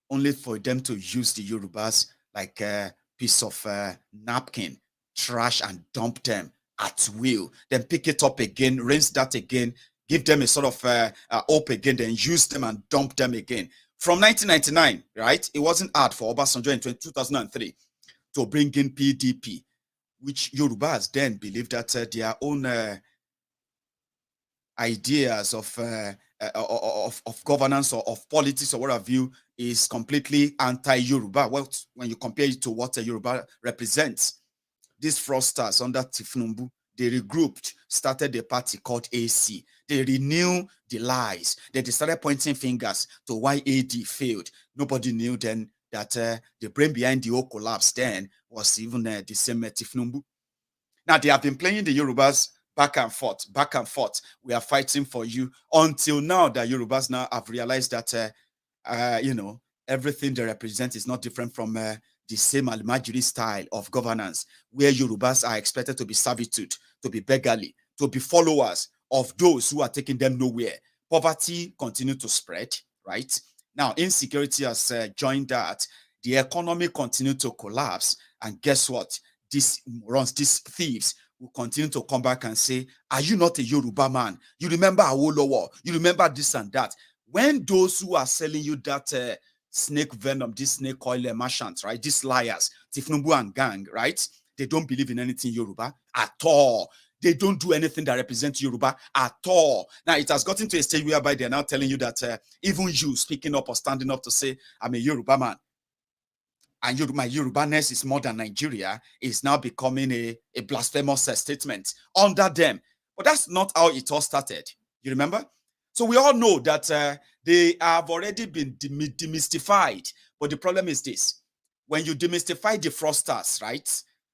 only for them to use the Yorubas like a piece of napkin, trash, and dump them at will, then pick it up again, rinse that again, give them a sort of hope again, then use them and dump them again. From 1999, right, it wasn't hard for Obasanjo in 2003 to bring in PDP, which Yorubas then believed that their own ideas of governance or of politics or what have you is completely anti-Yoruba. Well, when you compare it to what Yoruba represents, these fraudsters under Tinubu, they regrouped, started a party called AC. They renewed the lies. They started pointing fingers to why AD failed. Nobody knew then that the brain behind the whole collapse then was even the same Tinubu. Now, they have been playing the Yorubas back and forth, back and forth. We are fighting for you until now that Yorubas now have realized that, everything they represent is not different from the same Almajiri style of governance, where Yorubas are expected to be servitude, to be beggarly, to be followers of those who are taking them nowhere. Poverty continued to spread, right? Now, insecurity has joined that. The economy continued to collapse. And guess what? These morons, these thieves will continue to come back and say, are you not a Yoruba man? You remember Awolowo? You remember this and that? When those who are selling you that snake venom, this snake oil merchants, right? These liars, Tinubu and gang, right? They don't believe in anything Yoruba at all. They don't do anything that represents Yoruba at all. Now, it has gotten to a stage whereby they're now telling you that even you speaking up or standing up to say, I'm a Yoruba man, and my Yorubaness is more than Nigeria, is now becoming a blasphemous statement under them. But that's not how it all started. You remember? So we all know that they have already been demystified. But the problem is this. When you demystify the fraudsters, right?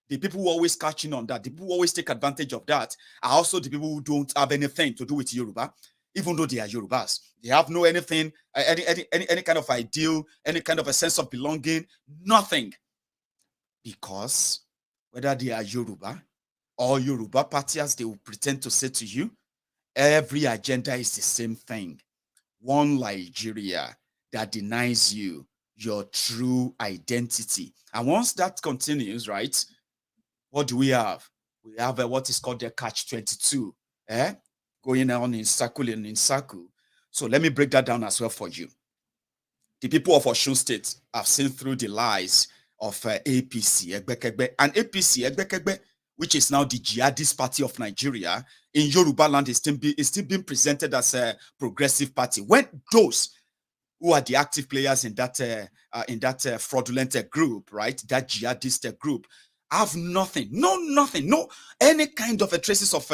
The people who are always catching on that, the people who always take advantage of that, are also the people who don't have anything to do with Yoruba, even though they are Yorubas. They have no anything, any kind of ideal, any kind of a sense of belonging, nothing. Because whether they are Yoruba or Yoruba party, as they will pretend to say to you, every agenda is the same thing. One Nigeria that denies you your true identity. And once that continues, right, what do we have? We have what is called the catch-22, going on in circle and in circle. So let me break that down as well for you. The people of Osun State have seen through the lies of APC, and APC, which is now the jihadist party of Nigeria, in Yoruba land is still being presented as a progressive party. When those who are the active players in that fraudulent group, right, that jihadist group, have nothing, no any kind of a traces of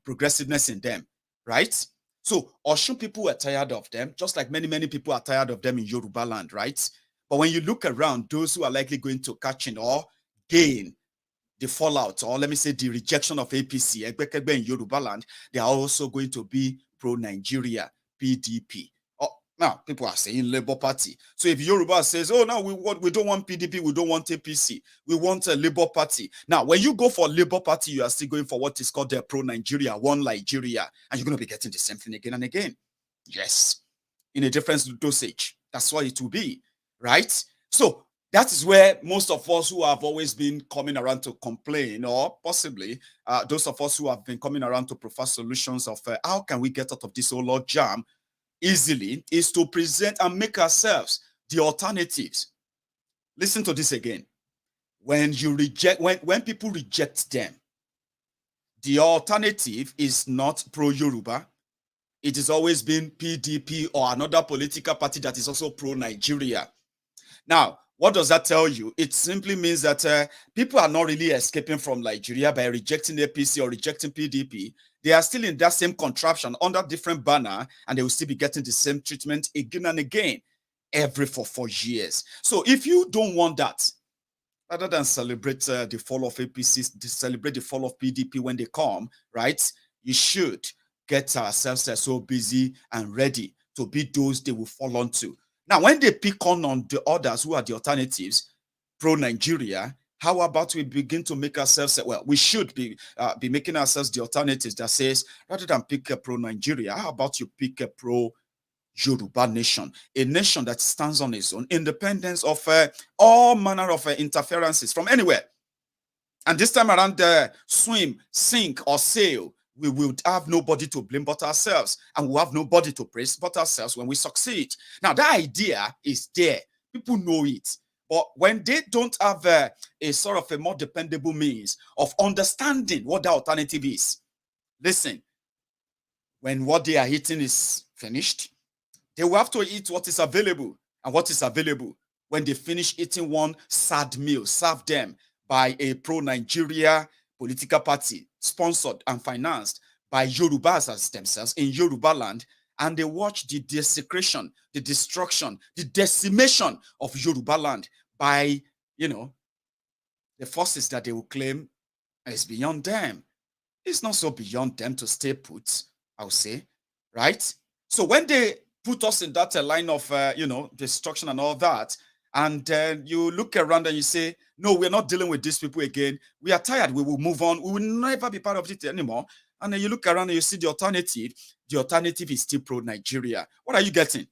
progressiveness in them, right? So Osun people are tired of them, just like many people are tired of them in Yoruba land, right? But when you look around, those who are likely going to catch in or gain the fallout, or let me say the rejection of APC, Egbekegbe in Yoruba land, they are also going to be pro-Nigeria, PDP. Now, people are saying Labour Party. So if Yoruba says, oh, no, we don't want PDP, we don't want APC, we want a Labour Party. Now, when you go for Labour Party, you are still going for what is called the pro-Nigeria, one Nigeria, and you're going to be getting the same thing again and again. Yes, in a different dosage. That's what it will be, right? So that is where most of us who have always been coming around to complain, or possibly those of us who have been coming around to prefer solutions of how can we get out of this whole log jam easily, is to present and make ourselves the alternatives. Listen to this again. When people reject them, the alternative is not pro-Yoruba. It has always been PDP or another political party that is also pro-Nigeria. Now, What does that tell you? It simply means that people are not really escaping from Nigeria by rejecting APC or rejecting PDP. They are still in that same contraption under different banner, and they will still be getting the same treatment again and again every for 4 years. So if you don't want that, rather than celebrate the fall of APC, celebrate the fall of PDP when they come, right? You should get ourselves so busy and ready to be those they will fall onto. Now, when they pick on the others who are the alternatives, pro-Nigeria, how about we begin to make ourselves, well, we should be making ourselves the alternatives that says, rather than pick a pro-Nigeria, how about you pick a pro-Yoruba nation, a nation that stands on its own, independence of all manner of interferences from anywhere. And this time around, swim, sink, or sail, we will have nobody to blame but ourselves, and we'll have nobody to praise but ourselves when we succeed. Now, that idea is there. People know it. But when they don't have a sort of a more dependable means of understanding what the alternative is, listen, when what they are eating is finished, they will have to eat what is available. And what is available, when they finish eating one sad meal served them by a pro-Nigeria political party, sponsored and financed by Yorubas as themselves in Yoruba land, and they watch the desecration, the destruction, the decimation of Yoruba land by, the forces that they will claim is beyond them. It's not so beyond them to stay put, I would say, right? So when they put us in that line of, destruction and all that, and you look around and you say, no, we're not dealing with these people again. We are tired. We will move on. We will never be part of it anymore. And then you look around and you see the alternative. The alternative is still pro-Nigeria. What are you getting?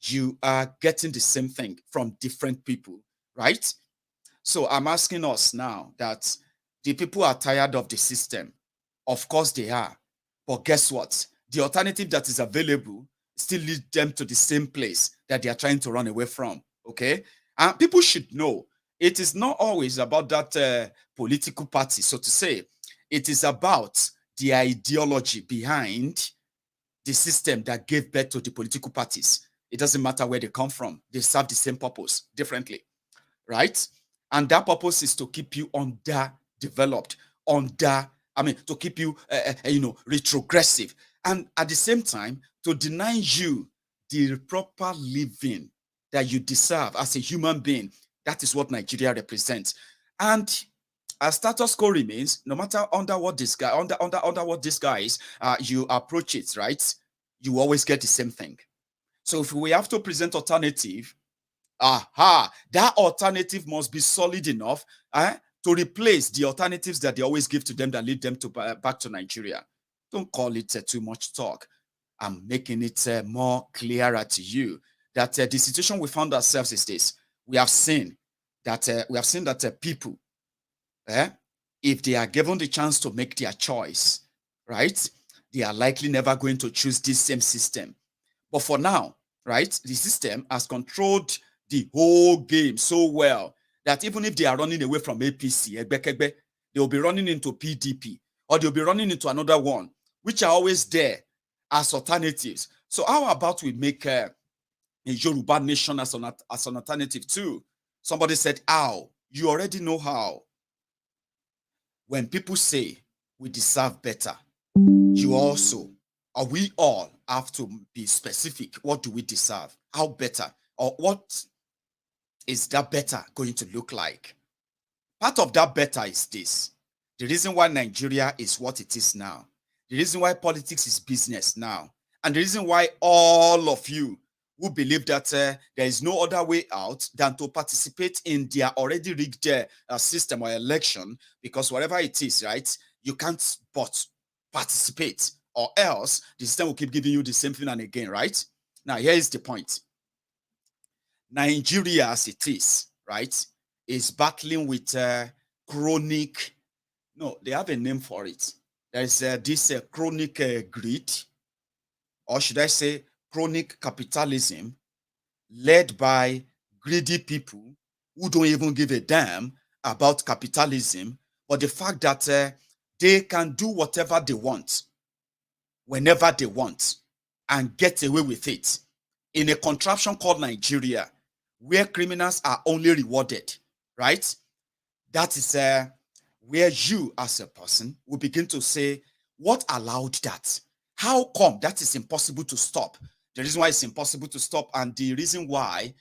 You are getting the same thing from different people, right? So I'm asking us now that the people are tired of the system. Of course they are. But guess what? The alternative that is available still leads them to the same place that they are trying to run away from, okay? And people should know it is not always about that political party, so to say. It is about the ideology behind the system that gave birth to the political parties. It doesn't matter where they come from. They serve the same purpose differently, right? And that purpose is to keep you underdeveloped, to keep you, retrogressive. And at the same time, to deny you the proper living that you deserve as a human being. That is what Nigeria represents. And our status quo remains, no matter under what this guy, under what this guy is, you approach it, right? You always get the same thing. So if we have to present alternative, that alternative must be solid enough to replace the alternatives that they always give to them that lead them to back to Nigeria. Don't call it too much talk. I'm making it more clearer to you that the situation we found ourselves is this. We have seen that people, if they are given the chance to make their choice, right, they are likely never going to choose this same system. But for now, right, the system has controlled the whole game so well that even if they are running away from APC, they will be running into PDP, or they'll be running into another one, which are always there as alternatives. So how about we make a Yoruba nation as an alternative too? Somebody said, how? You already know how. When people say we deserve better, you also, or we all have to be specific. What do we deserve? How better? Or what is that better going to look like? Part of that better is this. The reason why Nigeria is what it is now. The reason why politics is business now. And the reason why all of you who believe that there is no other way out than to participate in their already rigged system or election, because whatever it is, right, you can't but participate, or else the system will keep giving you the same thing and again, right? Now, here is the point. Nigeria, as it is, right, is battling with chronic, no, they have a name for it. There's this chronic greed, or should I say chronic capitalism, led by greedy people who don't even give a damn about capitalism, but the fact that they can do whatever they want, whenever they want, and get away with it in a contraption called Nigeria, where criminals are only rewarded, right? That is where you as a person will begin to say, what allowed that? How come that is impossible to stop? The reason why it's impossible to stop, and the reason why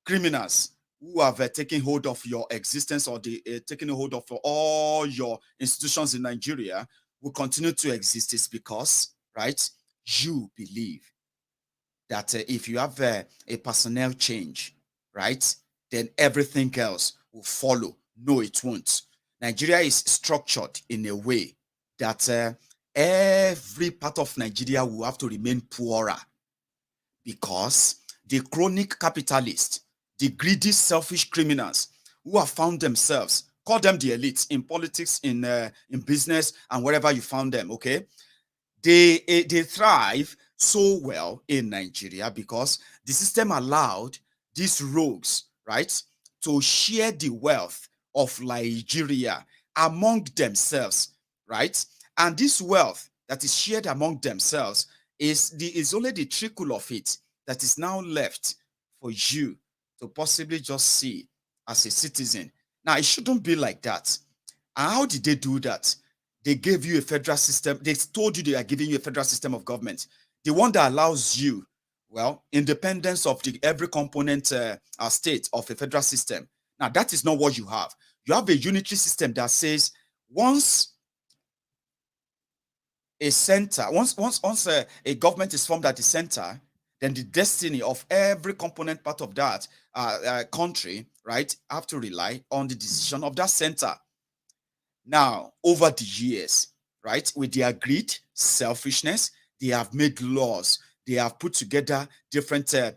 criminals who have taken hold of your existence, or taking hold of all your institutions in Nigeria will continue to exist, is because, right, you believe that if you have a personnel change, right, then everything else will follow. No, it won't. Nigeria is structured in a way that every part of Nigeria will have to remain poorer, because the chronic capitalists, the greedy, selfish criminals who have found themselves, call them the elites in politics, in business, and wherever you found them, okay? They thrive so well in Nigeria because the system allowed these rogues, right, to share the wealth of Nigeria among themselves, right? And this wealth that is shared among themselves is only the trickle of it that is now left for you to possibly just see as a citizen. Now, it shouldn't be like that. And how did they do that? They gave you a federal system. They told you they are giving you a federal system of government, the one that allows you, well, independence of every component state of a federal system. Now, that is not what you have. You have a unitary system that says once a center, once a government is formed at the center, then the destiny of every component part of that country, right, have to rely on the decision of that center. Now, over the years, right, with their greed, selfishness, they have made laws. They have put together different they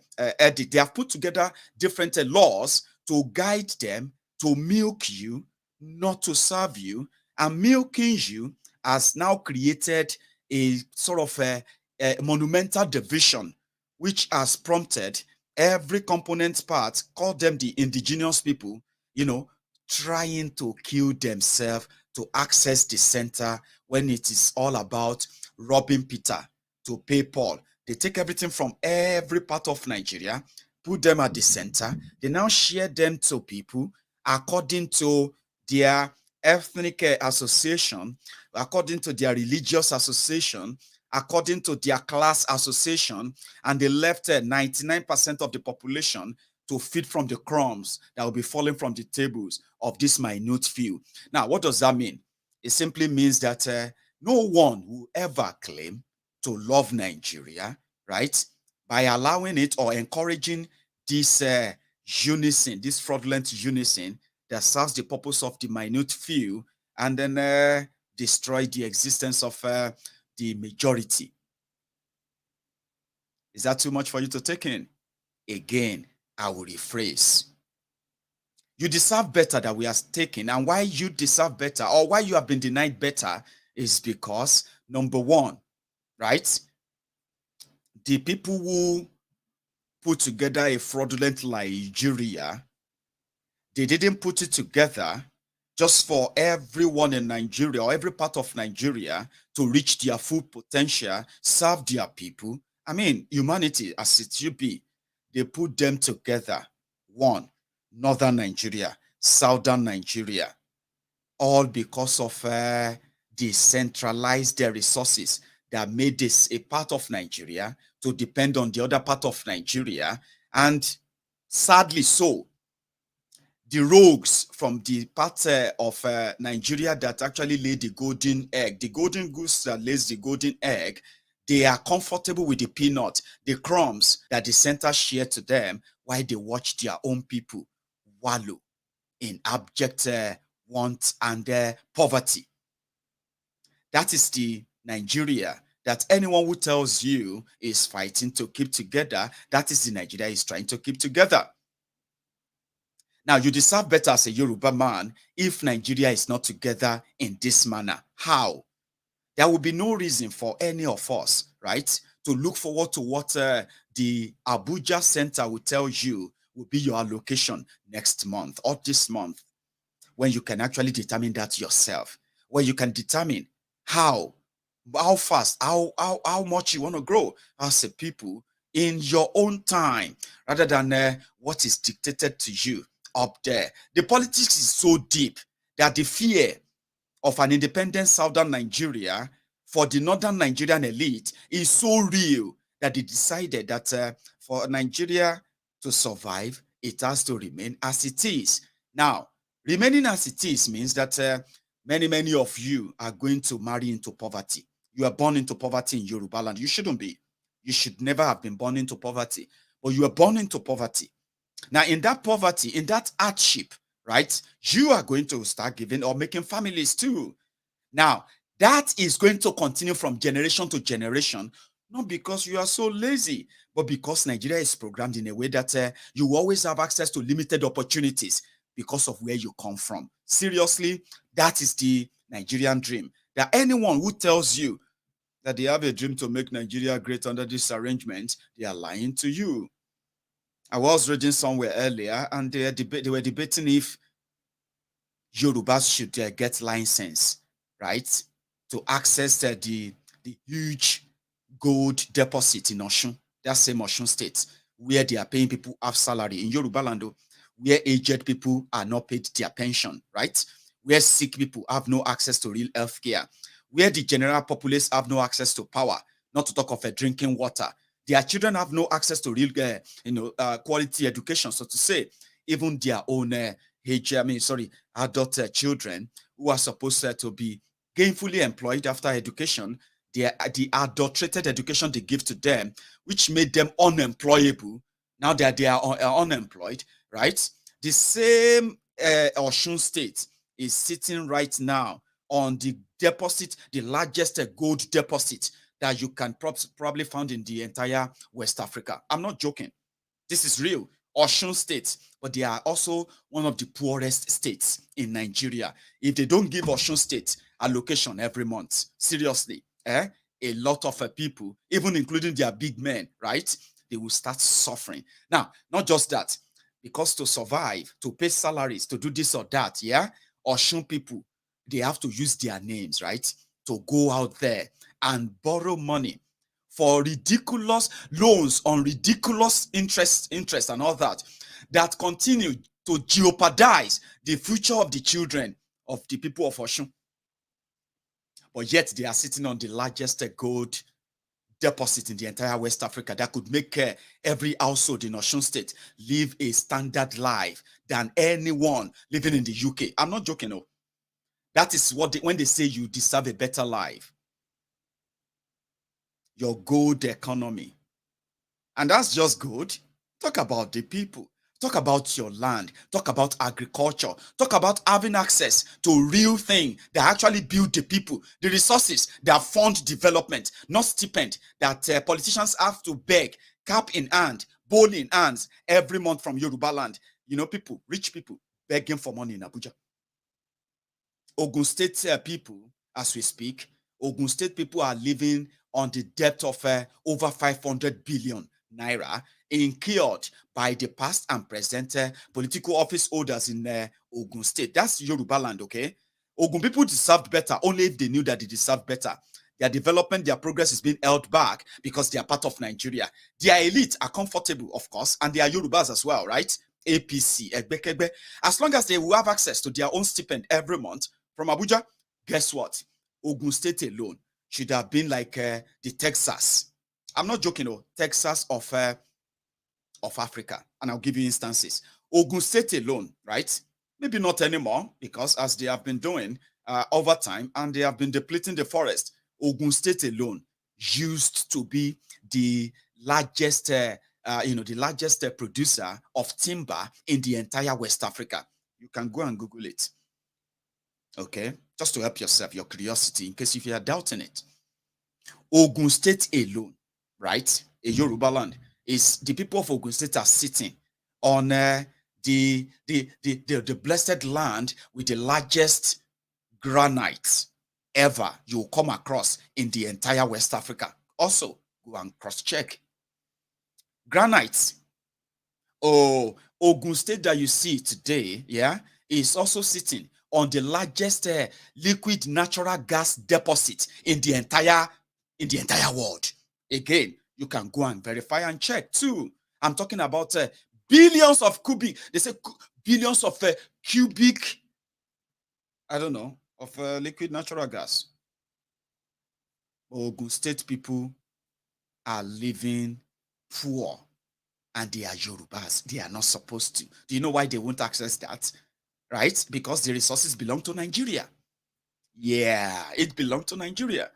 have put together different laws to guide them, to milk you, not to serve you. And milking you has now created a sort of a monumental division, which has prompted every component part, call them the indigenous people, you know, trying to kill themselves to access the center, when it is all about robbing Peter to pay Paul. They take everything from every part of Nigeria, put them at the center. They now share them to people according to their ethnic association, according to their religious association, according to their class association, and they left 99% of the population to feed from the crumbs that will be falling from the tables of this minute few. Now, what does that mean? It simply means that no one will ever claim to love Nigeria, right, by allowing it or encouraging this unison, this fraudulent unison that serves the purpose of the minute few, and then destroy the existence of the majority. Is that too much for you to take in? Again, I will rephrase. You deserve better that we are taking. And why you deserve better, or why you have been denied better, is because, number one, right, the people who put together a fraudulent Nigeria, they didn't put it together just for everyone in Nigeria or every part of Nigeria to reach their full potential, serve their people. I mean, humanity as it should be. They put them together. One, northern Nigeria, southern Nigeria, all because of decentralized their resources that made this a part of Nigeria to depend on the other part of Nigeria. And sadly so, the rogues from the part of Nigeria that actually lay the golden egg, the golden goose that lays the golden egg, they are comfortable with the peanut, the crumbs that the center share to them, while they watch their own people wallow in abject want and poverty. That is the Nigeria that anyone who tells you is fighting to keep together, that is the Nigeria is trying to keep together. Now, you deserve better as a Yoruba man if Nigeria is not together in this manner. How? There will be no reason for any of us, right, to look forward to what the Abuja Center will tell you will be your allocation next month or this month, when you can actually determine that yourself, where you can determine how fast, how much you want to grow as a people in your own time rather than what is dictated to you up there. The politics is so deep that the fear of an independent southern Nigeria for the northern Nigerian elite is so real that they decided that for Nigeria to survive, it has to remain as it is. Now, remaining as it is means that many of you are going to marry into poverty. You are born into poverty in Yoruba land. You shouldn't be. You should never have been born into poverty, but you are born into poverty. Now, in that poverty, in that hardship, right, you are going to start giving or making families too. Now, that is going to continue from generation to generation, not because you are so lazy, but because Nigeria is programmed in a way that you always have access to limited opportunities because of where you come from. Seriously, that is the Nigerian dream. That anyone who tells you that they have a dream to make Nigeria great under this arrangement, they are lying to you. I was reading somewhere earlier, and they were debating if Yorubas should get license, right, to access the huge gold deposit in Osun, that same Osun state, where they are paying people half salary in Yoruba land, where aged people are not paid their pension, right, where sick people have no access to real health care, where the general populace have no access to power, not to talk of drinking water. Their children have no access to real, quality education, so to say. Even their own adult children who are supposed to be gainfully employed after education, the adulterated education they give to them, which made them unemployable. Now that they are unemployed, right? The same Osun state is sitting right now on the deposit, the largest gold deposit that you can probably find in the entire West Africa. I'm not joking. This is real. Osun State, but they are also one of the poorest states in Nigeria. If they don't give Osun State allocation every month, seriously, a lot of people, even including their big men, right, they will start suffering. Now, not just that, because to survive, to pay salaries, to do this or that, Osun people, they have to use their names, right, to go out there and borrow money for ridiculous loans on ridiculous interest and all that continue to jeopardize the future of the children of the people of Osun. But yet they are sitting on the largest gold deposit in the entire West Africa that could make every household in Osun State live a standard life than anyone living in the UK. I'm not joking. No. That is what when they say you deserve a better life. Your gold economy. And that's just good. Talk about the people. Talk about your land. Talk about agriculture. Talk about having access to real things that actually build the people, the resources that fund development, not stipend that politicians have to beg, cap in hand, bowl in hands every month from Yoruba land. You know, people, rich people, begging for money in Abuja. Ogun State people, as we speak, Ogun State people are living on the debt of over 500 billion naira incurred by the past and present political office holders in Ogun State. That's Yoruba land, okay? Ogun people deserved better only if they knew that they deserved better. Their development, their progress is being held back because they are part of Nigeria. Their elite are comfortable, of course, and they are Yorubas as well, right? APC, Aregbe. As long as they will have access to their own stipend every month from Abuja, guess what? Ogun State alone should have been like the Texas. I'm not joking, no, Texas of Africa. And I'll give you instances. Ogun State alone, right? Maybe not anymore, because as they have been doing over time, and they have been depleting the forest, Ogun State alone used to be the largest, the largest producer of timber in the entire West Africa. You can go and Google it. Okay, just to help yourself, your curiosity, in case if you are doubting it. Ogun State alone, right, a Yoruba land, is the people of Ogun State are sitting on the blessed land with the largest granite ever you'll come across in the entire West Africa. Also, go and cross-check. Granite. Oh, Ogun State that you see today, is also sitting on the largest liquid natural gas deposit in the entire world. Again, You can go and verify and check too. I'm talking about billions of cubic. They say billions of cubic, I don't know, of liquid natural gas. Ogun State people are living poor, and they are Yorubas. They are not supposed to. Do you know why they won't access that? Right? Because the resources belong to Nigeria. Yeah, it belongs to Nigeria.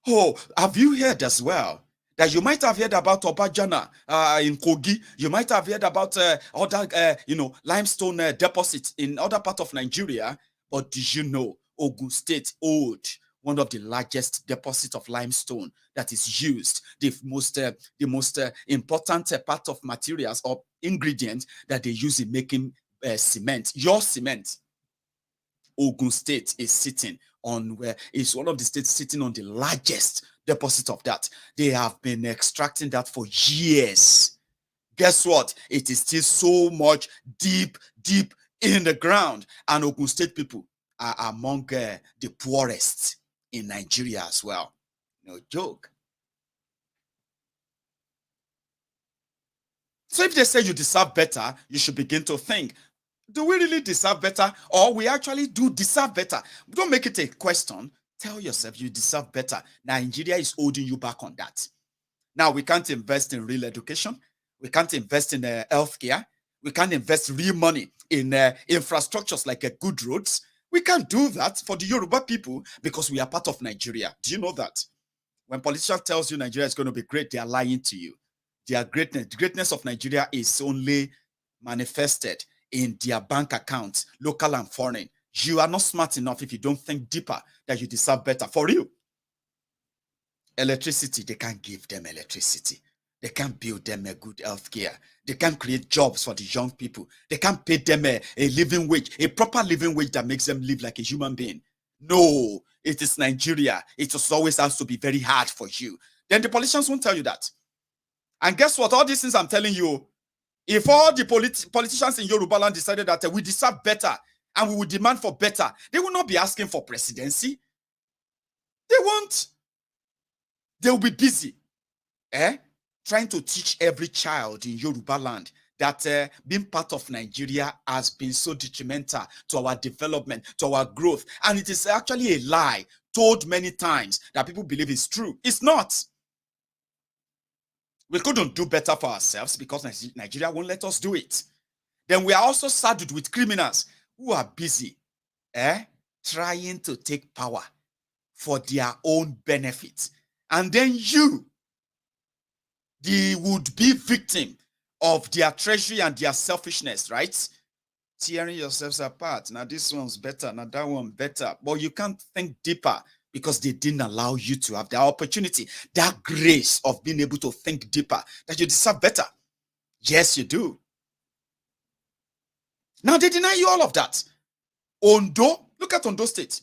Oh, have you heard as well that you might have heard about Obajana in Kogi? You might have heard about other, limestone deposits in other parts of Nigeria. But did you know Ogun State owed one of the largest deposits of limestone that is used, the most important part of materials or ingredients that they use in making cement, your cement. Ogun State is sitting on where is one of the states sitting on the largest deposit of that. They have been extracting that for years. Guess what? It is still so much deep in the ground. And Ogun State people are among the poorest in Nigeria as well. No joke. So if they say you deserve better, you should begin to think, do we really deserve better, or we actually do deserve better? Don't make it a question. Tell yourself you deserve better. Nigeria is holding you back on that. Now, we can't invest in real education. We can't invest in healthcare. We can't invest real money in infrastructures like good roads. We can't do that for the Yoruba people because we are part of Nigeria. Do you know that? When politicians tells you Nigeria is going to be great, they are lying to you. The greatness of Nigeria is only manifested in their bank accounts, local and foreign. You are not smart enough if you don't think deeper that you deserve better. For real. Electricity, they can't give them electricity. They can't build them a good healthcare. They can't create jobs for the young people. They can't pay them a living wage, a proper living wage that makes them live like a human being. No, it is Nigeria. It just always has to be very hard for you. Then the politicians won't tell you that. And guess what? All these things I'm telling you, if all the politicians in Yoruba land decided that we deserve better and we will demand for better, they will not be asking for presidency. They won't. They will be busy trying to teach every child in Yoruba land that being part of Nigeria has been so detrimental to our development, to our growth. And it is actually a lie told many times that people believe is true. It's not. We couldn't do better for ourselves because Nigeria won't let us do it. Then we are also saddled with criminals who are busy trying to take power for their own benefit. And then you, the would-be victim of their treasury and their selfishness, right? Tearing yourselves apart. Now this one's better, now that one better. But you can't think deeper because they didn't allow you to have the opportunity, that grace of being able to think deeper, that you deserve better. Yes, you do. Now they deny you all of that. Ondo, look at Ondo State.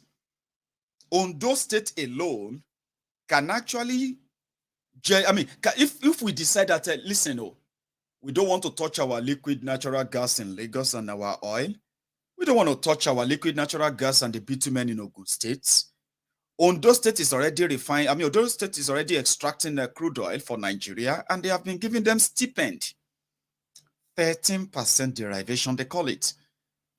Ondo State alone can actually, if we decide that, listen, we don't want to touch our liquid natural gas in Lagos and our oil. We don't want to touch our liquid natural gas and the bitumen in Ogun State. Ondo State is already Ondo State is already extracting crude oil for Nigeria, and they have been giving them stipend. 13% derivation, they call it.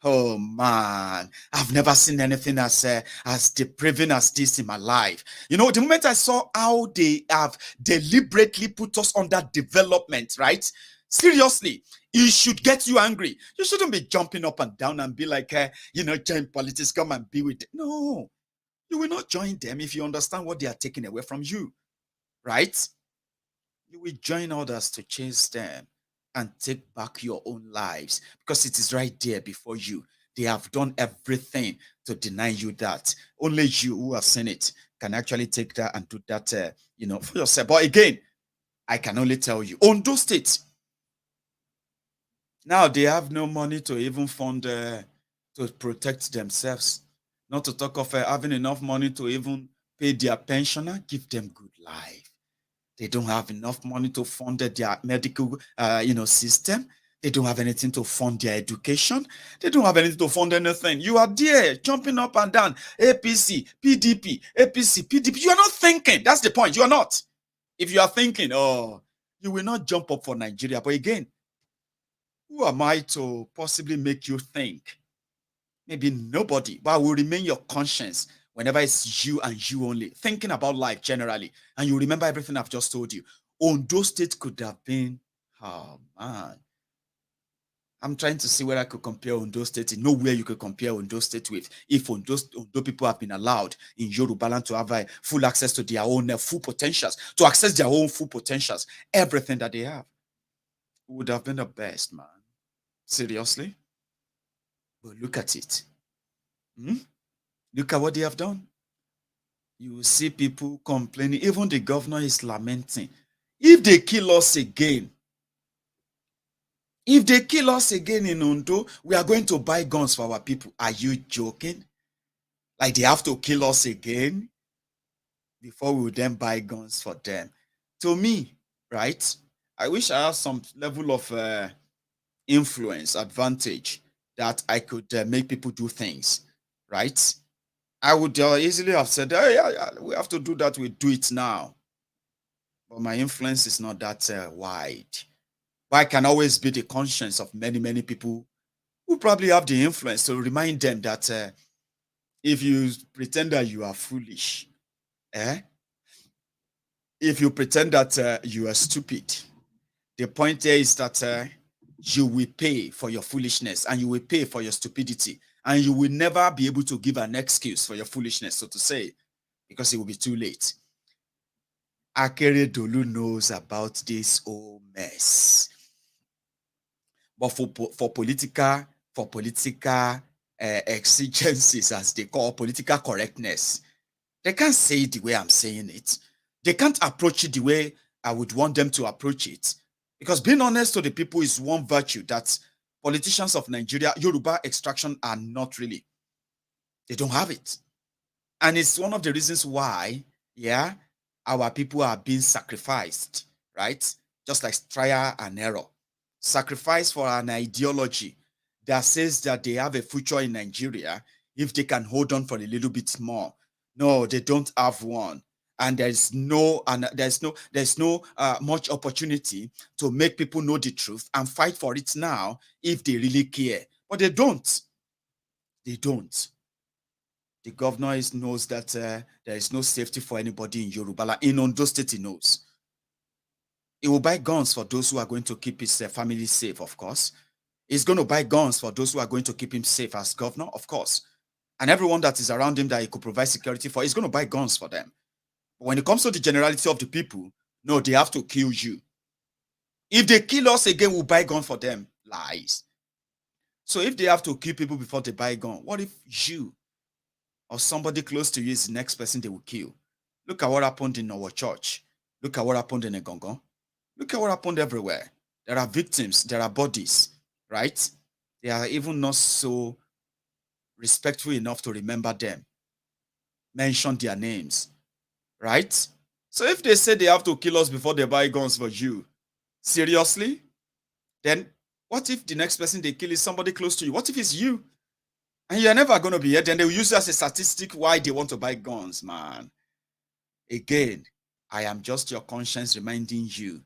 Oh man, I've never seen anything as depraving as this in my life. You know, the moment I saw how they have deliberately put us under development, right? Seriously, it should get you angry. You shouldn't be jumping up and down and be like, join politics, come and be with them. No, you will not join them if you understand what they are taking away from you, right? You will join others to chase them and take back your own lives because it is right there before you. They have done everything to deny you that. Only you who have seen it can actually take that and do that, for yourself. But again, I can only tell you, Ondo State, now they have no money to even fund to protect themselves. Not to talk of having enough money to even pay their pensioner, give them good life. They don't have enough money to fund their medical, system. They don't have anything to fund their education. They don't have anything to fund anything. You are there jumping up and down. APC, PDP, APC, PDP. You are not thinking. That's the point. You are not. If you are thinking, oh, you will not jump up for Nigeria, but again, who am I to possibly make you think? Maybe nobody, but I will remain your conscience whenever it's you and you only, thinking about life generally, and you remember everything I've just told you. Ondo State could have been, oh man. I'm trying to see where I could compare Ondo State. Nowhere you could compare Ondo State with. If Ondo people have been allowed in Yoruba land to have full access to their own full potentials, to access their own full potentials, everything that they have would have been the best, man. Seriously? But look at it. Look at what they have done. You will see people complaining. Even the governor is lamenting. If they kill us again, in Ondo, we are going to buy guns for our people. Are you joking? Like they have to kill us again before we will then buy guns for them. To me, right? I wish I had some level of influence, advantage that I could make people do things, right? I would easily have said, hey, yeah, we have to do that. We do it now. But my influence is not that wide. But I can always be the conscience of many, many people who probably have the influence to remind them that if you pretend that you are foolish, if you pretend that you are stupid, the point here is that you will pay for your foolishness and you will pay for your stupidity, and you will never be able to give an excuse for your foolishness, so to say, because it will be too late. Akeredolu knows about this whole mess. But for political exigencies, as they call political correctness, they can't say it the way I'm saying it. They can't approach it the way I would want them to approach it. Because being honest to the people is one virtue that politicians of Nigeria, Yoruba extraction, are not really. They don't have it. And it's one of the reasons why, yeah, our people are being sacrificed, right? Just like trial and error. Sacrifice for an ideology that says that they have a future in Nigeria if they can hold on for a little bit more. No, they don't have one. And there's no much opportunity to make people know the truth and fight for it now if they really care. But they don't. They don't. The governor knows that there is no safety for anybody in Yoruba. In Ondo State, he knows. He will buy guns for those who are going to keep his family safe, of course. He's going to buy guns for those who are going to keep him safe as governor, of course. And everyone that is around him that he could provide security for, he's going to buy guns for them. But when it comes to the generality of the people, no, they have to kill you. If they kill us again, we'll buy gun for them. Lies. So if they have to kill people before they buy gun, what if you or somebody close to you is the next person they will kill? Look at what happened in our church. Look at what happened in Egongon. Look at what happened everywhere. There are victims, there are bodies, right? They are even not so respectful enough to remember them, mention their names, right? So if they say they have to kill us before they buy guns for you, seriously? Then what if the next person they kill is somebody close to you? What if it's you? And you're never going to be here. Then they will use it as a statistic why they want to buy guns, man. Again, I am just your conscience reminding you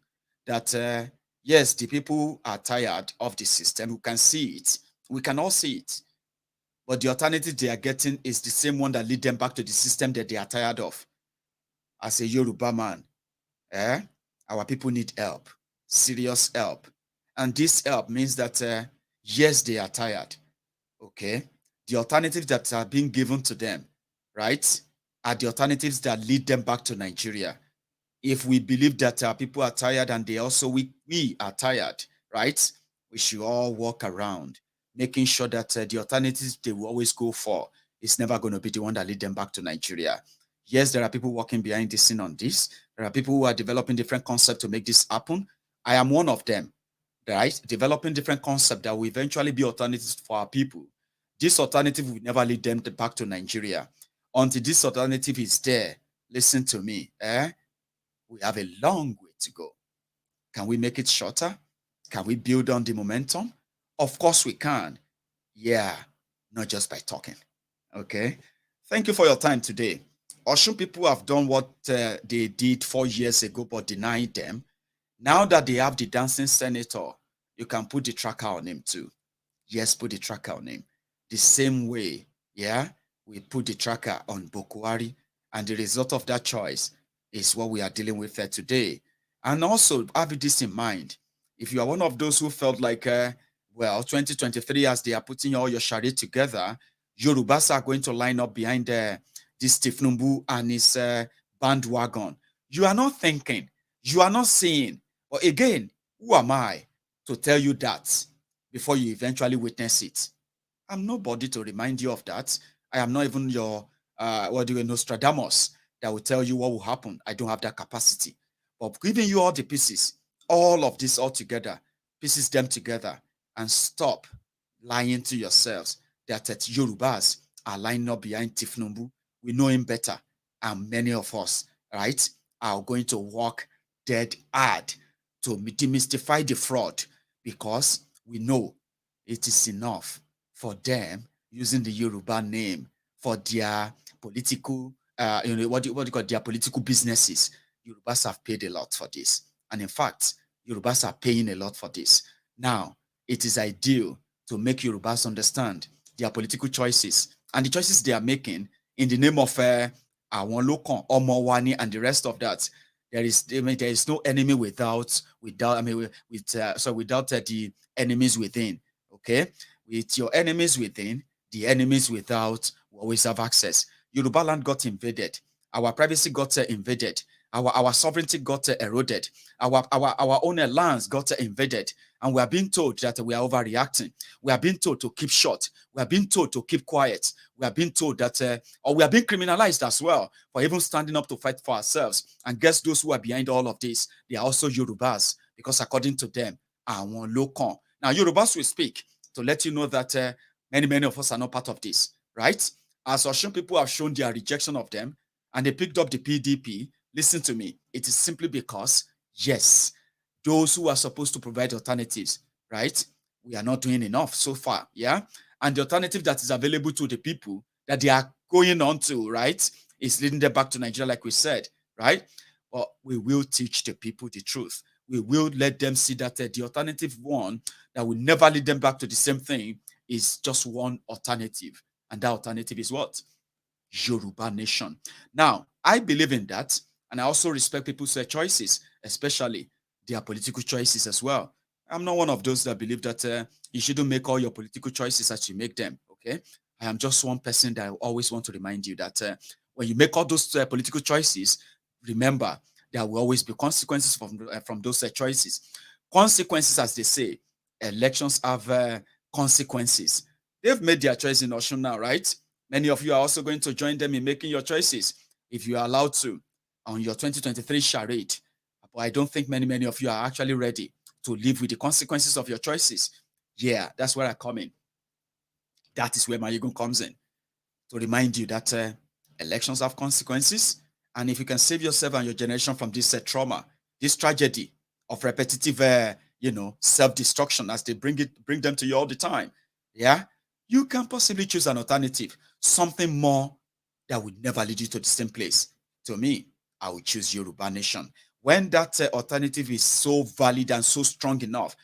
that, yes, the people are tired of the system. We can see it. We can all see it. But the alternative they are getting is the same one that lead them back to the system that they are tired of. As a Yoruba man, our people need help, serious help. And this help means that, yes, they are tired, okay? The alternatives that are being given to them, right, are the alternatives that lead them back to Nigeria. If we believe that people are tired and we are tired, right, we should all walk around making sure that the alternatives they will always go for is never going to be the one that lead them back to Nigeria. Yes, there are people working behind the scene on this. There are people who are developing different concepts to make this happen. I am one of them, right? Developing different concepts that will eventually be alternatives for our people. This alternative will never lead them back to Nigeria. Until this alternative is there, listen to me, we have a long way to go. Can we make it shorter? Can we build on the momentum? Of course we can. Yeah, not just by talking. Okay. Thank you for your time today. Osun people have done what they did 4 years ago, but denied them. Now that they have the dancing senator, you can put the tracker on him too. Yes, put the tracker on him. The same way, yeah, we put the tracker on Bokwari, and the result of that choice is what we are dealing with today. And also have this in mind. If you are one of those who felt like, well, 2023, as they are putting all your charade together, Yorubas are going to line up behind this Tinubu and his bandwagon. You are not thinking, you are not seeing. But again, who am I to tell you that before you eventually witness it? I'm nobody to remind you of that. I am not even your, Nostradamus that will tell you what will happen. I don't have that capacity. But giving you all the pieces, all of this all together, pieces them together, and stop lying to yourselves that Yorubas are lining up behind Tinubu. We know him better. And many of us, right, are going to work dead hard to demystify the fraud, because we know it is enough for them using the Yoruba name for their political, what do you call their political businesses. Yorubas have paid a lot for this. And in fact, Yorubas are paying a lot for this. Now, it is ideal to make Yorubas understand their political choices and the choices they are making in the name of Awon Lokan, Omowani, and the rest of that. There is no enemy without the enemies within. Okay, with your enemies within, the enemies without will always have access. Yoruba land got invaded. Our privacy got invaded. Our sovereignty got eroded. Our own lands got invaded. And we are being told that we are overreacting. We are being told to keep short. We are being told to keep quiet. We are being told that, or we are being criminalized as well for even standing up to fight for ourselves. And guess those who are behind all of this? They are also Yorubas, because according to them, Awon Lokan. Now, Yorubas will speak to let you know that many of us are not part of this, right? As Osun people have shown their rejection of them, and they picked up the PDP, listen to me, it is simply because, yes, those who are supposed to provide alternatives, right? We are not doing enough so far, yeah? And the alternative that is available to the people that they are going on to, right, is leading them back to Nigeria, like we said, right? But we will teach the people the truth. We will let them see that the alternative one that will never lead them back to the same thing is just one alternative. And that alternative is what? Yoruba nation. Now, I believe in that. And I also respect people's choices, especially their political choices as well. I'm not one of those that believe that you shouldn't make all your political choices as you make them, okay? I am just one person that I always want to remind you that when you make all those political choices, remember there will always be consequences from those choices. Consequences, as they say, elections have consequences. They've made their choice in Osun now, right? Many of you are also going to join them in making your choices if you are allowed to on your 2023 charade. But I don't think many of you are actually ready to live with the consequences of your choices. Yeah, that's where I come in. That is where Maiyegun comes in, to remind you that elections have consequences. And if you can save yourself and your generation from this trauma, this tragedy of repetitive, self-destruction as they bring them to you all the time, yeah, you can possibly choose an alternative, something more that would never lead you to the same place. To me, I would choose Yoruba nation. When that alternative is so valid and so strong enough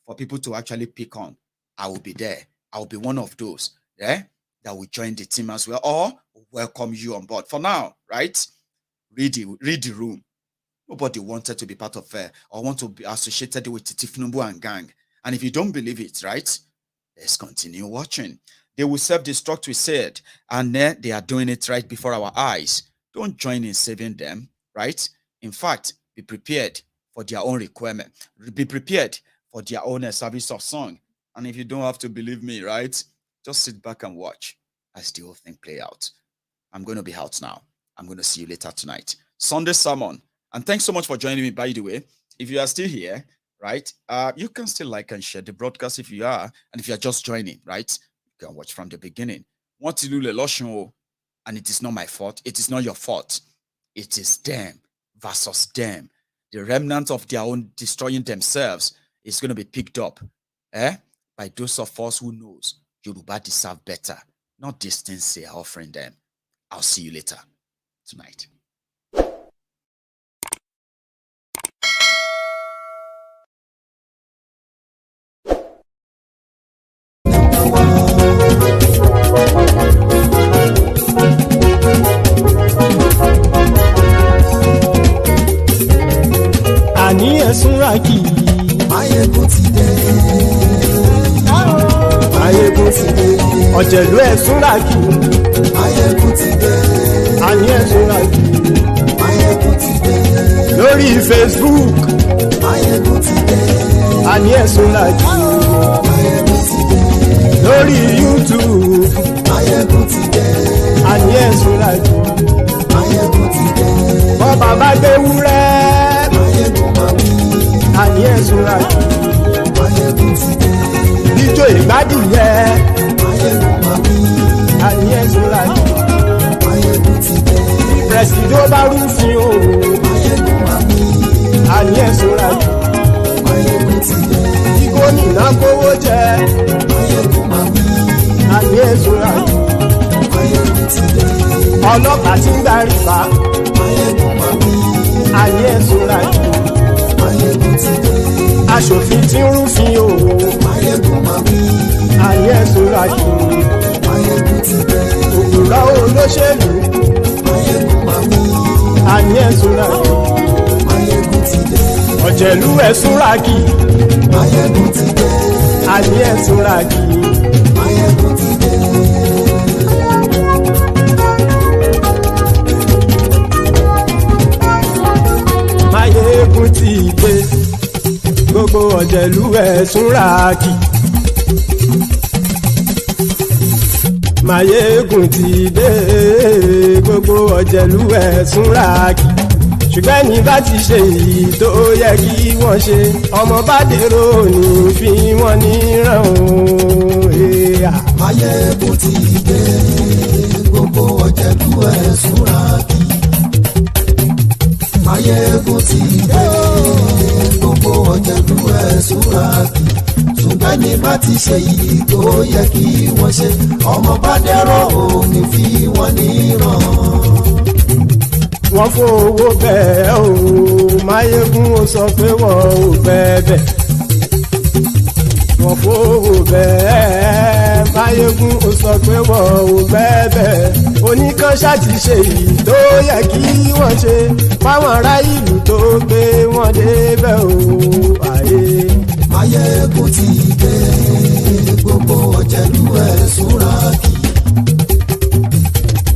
for people to actually pick on, I will be there. I will be one of those that will join the team as well, or welcome you on board. For now, right? Read the room. Nobody wanted to be part of or want to be associated with Tinubu and gang. And if you don't believe it, right? Let's continue watching. They will self-destruct, we said, and they are doing it right before our eyes. Don't join in saving them, right? In fact, be prepared for their own requirement. Be prepared for their own service of song. And if you don't have to believe me, right? Just sit back and watch as the whole thing play out. I'm going to be out now. I'm going to see you later tonight. Sunday sermon. And thanks so much for joining me, by the way. If you are still here, right, you can still like and share the broadcast if you are. And if you are just joining, right, you can watch from the beginning. Want to do the lotion, and it is not my fault. It is not your fault. It is them versus them. The remnant of their own destroying themselves is going to be picked up by those of us who knows Yoruba deserve better. Not these things they are offering them. I'll see you later. tonight. Àní ẹ̀sùnra kì í. Maiyegun ti dé. Maiyegun ti dé. Ọ̀jẹ̀lú ẹ̀sùnra kì í. Maiyegun ti dé. Àní ẹ̀sùnra kì í. Maiyegun ti dé. Lórí Facebook. Maiyegun ti dé. Àní ẹ̀sùnra kì í. Maiyegun ti dé. Lórí YouTube. Maiyegun ti dé. Àní ẹ̀sùnra kì í. Maiyegun ti dé. Bọ́ bàbá gbé wúrẹ́. Àní ẹ̀sùnra kì í. Maiyegun ti dé. Bíjó ìgbádìyẹ. Àní ẹ̀sùnra kì í. Maiyegun ti dé. Pẹ̀sìdó bá rúfin o. Àní ẹ̀sùnra kì í. Maiyegun ti dé. Bí gómìnà kówó jẹ. Àní ẹ̀sùnra kì í. Maiyegun ti dé. Ọlọ́pàá tí ń gba rìbá. Àní ẹ̀sùnra kì í. Maiyegun ti dé. Aṣòfin tí ń rúfin o. Maiyegun máa wí. Àní ẹ̀sùnra kì í. Maiyegun ti dé. Òkúra olóṣèlú. Maiyegun máa wí. Àní ẹ̀sùnra kì í. Maiyegun ti dé. Ọ̀jẹ̀lú ẹ̀sùnra kì í. Maiyegun ti dé. Àní ẹ̀sùnra kì í. Maiyegun ti dé. Maiyegun ti dé. Gbogbo ọ̀jẹ̀lú ẹ̀sùnra kì í. Maiyegun ti dé. Gbogbo ọ̀jẹ̀lú ẹ̀sùnra kì í. Ṣùgbọ́n ní bá ti ṣe èyí tó yẹ kí wọ́n ṣe, ọmọ bá dèrò ní fi wọ́n níran o. Maiyegun ti dé. Gbogbo ọ̀jẹ̀lú ẹ̀sùnra kì í. Maiyegun ti dé. Gbogbo ọ̀jẹ̀lú ẹ̀sùnra kì í. Ṣùgbọ́n ní bá ti ṣe èyí tó yẹ kí wọ́n ṣe, ọmọ bá dèrò ní fi wọ́n níran. Wọ́n fowó bẹ́ẹ̀ o. Maiyegun ó sọ pé wọ́n ò bẹ́ẹ̀. Wọ́n fowó bẹ́ẹ̀. Maiyegun ó sọ pé wọ́n ò bẹ́ẹ̀. Oníkan ṣáàtì ṣe èyí tó yẹ kí wọ́n ṣe fáwọn ará ìlú tó gbé wọn débẹ̀ o. Maiyegun ti dé. Gbogbo ọ̀jẹ̀lú ẹ̀sùnra kì í.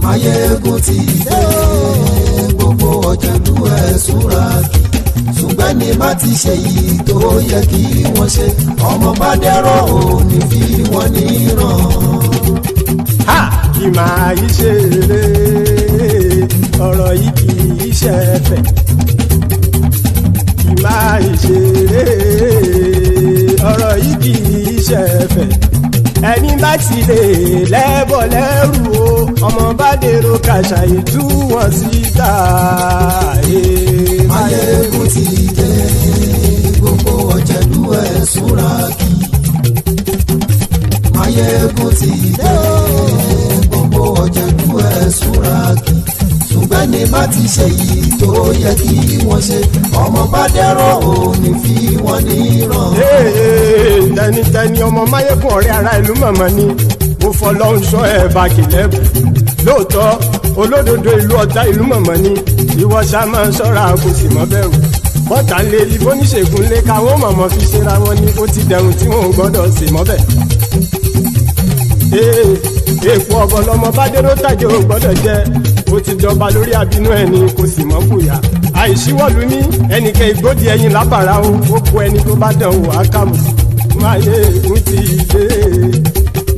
Maiyegun ti dé. Gbogbo ọ̀jẹ̀lú ẹ̀sùnra kì í. Ṣùgbọ́n ní bá ti ṣe èyí tó yẹ kí wọ́n ṣe, ọmọ bá dẹ́rọ̀ ò ní fi wọ́n níran. Kì máa yí ṣe eré, ọ̀rọ̀ yìí kì í ṣe ẹ̀fẹ̀. Kì máa yí ṣe eré, ọ̀rọ̀ yìí kì í ṣe ẹ̀fẹ̀. Ẹni bá ti lè lẹ́bọ̀ lẹ́rù o, ọmọ bá dèrò kàṣàyè tú wọn síta. Maiyegun ti dé. Gbogbo ọ̀jẹ̀lú ẹ̀sùnra kì í. Maiyegun ti dé. Gbogbo ọ̀jẹ̀lú ẹ̀sùnra kì í. Ṣùgbọ́n ní bá ti ṣe yìí tó yẹ kí wọ́n ṣe, ọmọ bá dẹ́rọ̀ ò ní fi wọ́n níran. Tẹnitẹni ọmọ Maiyegun ọ̀rẹ́ ara ìlú mọ̀mọ́ ni mo fọlọ́run sọ ẹ̀ bá kìlẹ́bù. Lóòótọ́ olódodo ìlú ọ̀tá ìlú mọ̀mọ́ ni ìwọ ṣá máa ń ṣọ́ra kò sì mọ́ bẹ̀rù. Bọ́tà ń lé ibó níṣègùn lé káwọn mọ̀mọ́ fi ṣera wọn ni ó ti dẹrùn tí wọn ò gbọ́dọ̀ sè mọ́bẹ̀. Èèpo ọ̀bọ lọmọ bá dérò tàjẹ́ ò gbọ́dọ̀ jẹ́, ó ti jọba lórí àbínú ẹni kò sì mọ́ fòyà. Àìsíwọ́lu ní ẹnìkẹ́ ìgbódì ẹyin lábàrá o, ó kó ẹni tó bá dán o àkàmù. Maiyegun ti dé.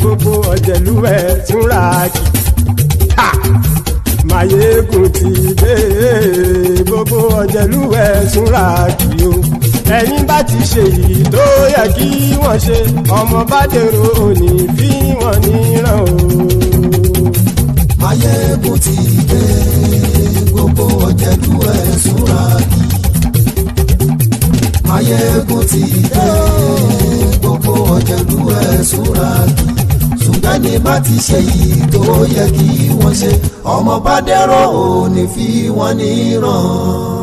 Gbogbo ọ̀jẹ̀lú ẹ̀sùnra kì í. Maiyegun ti dé. Gbogbo ọ̀jẹ̀lú ẹ̀sùnra kì í o. Ẹni bá ti ṣe èyí tó yẹ kí wọ́n ṣe, ọmọ bá dèrò òní fi wọ́n níran o. Maiyegun ti dé. Gbogbo ọ̀jẹ̀lú ẹ̀sùnra kì í. Maiyegun ti dé. Gbogbo ọ̀jẹ̀lú ẹ̀sùnra kì í. ẹni bá ti ṣe yìí tó yẹ kí wọ́n ṣe ọmọ bá dẹ́rọ̀ ò ní fi wọ́n ní ràn.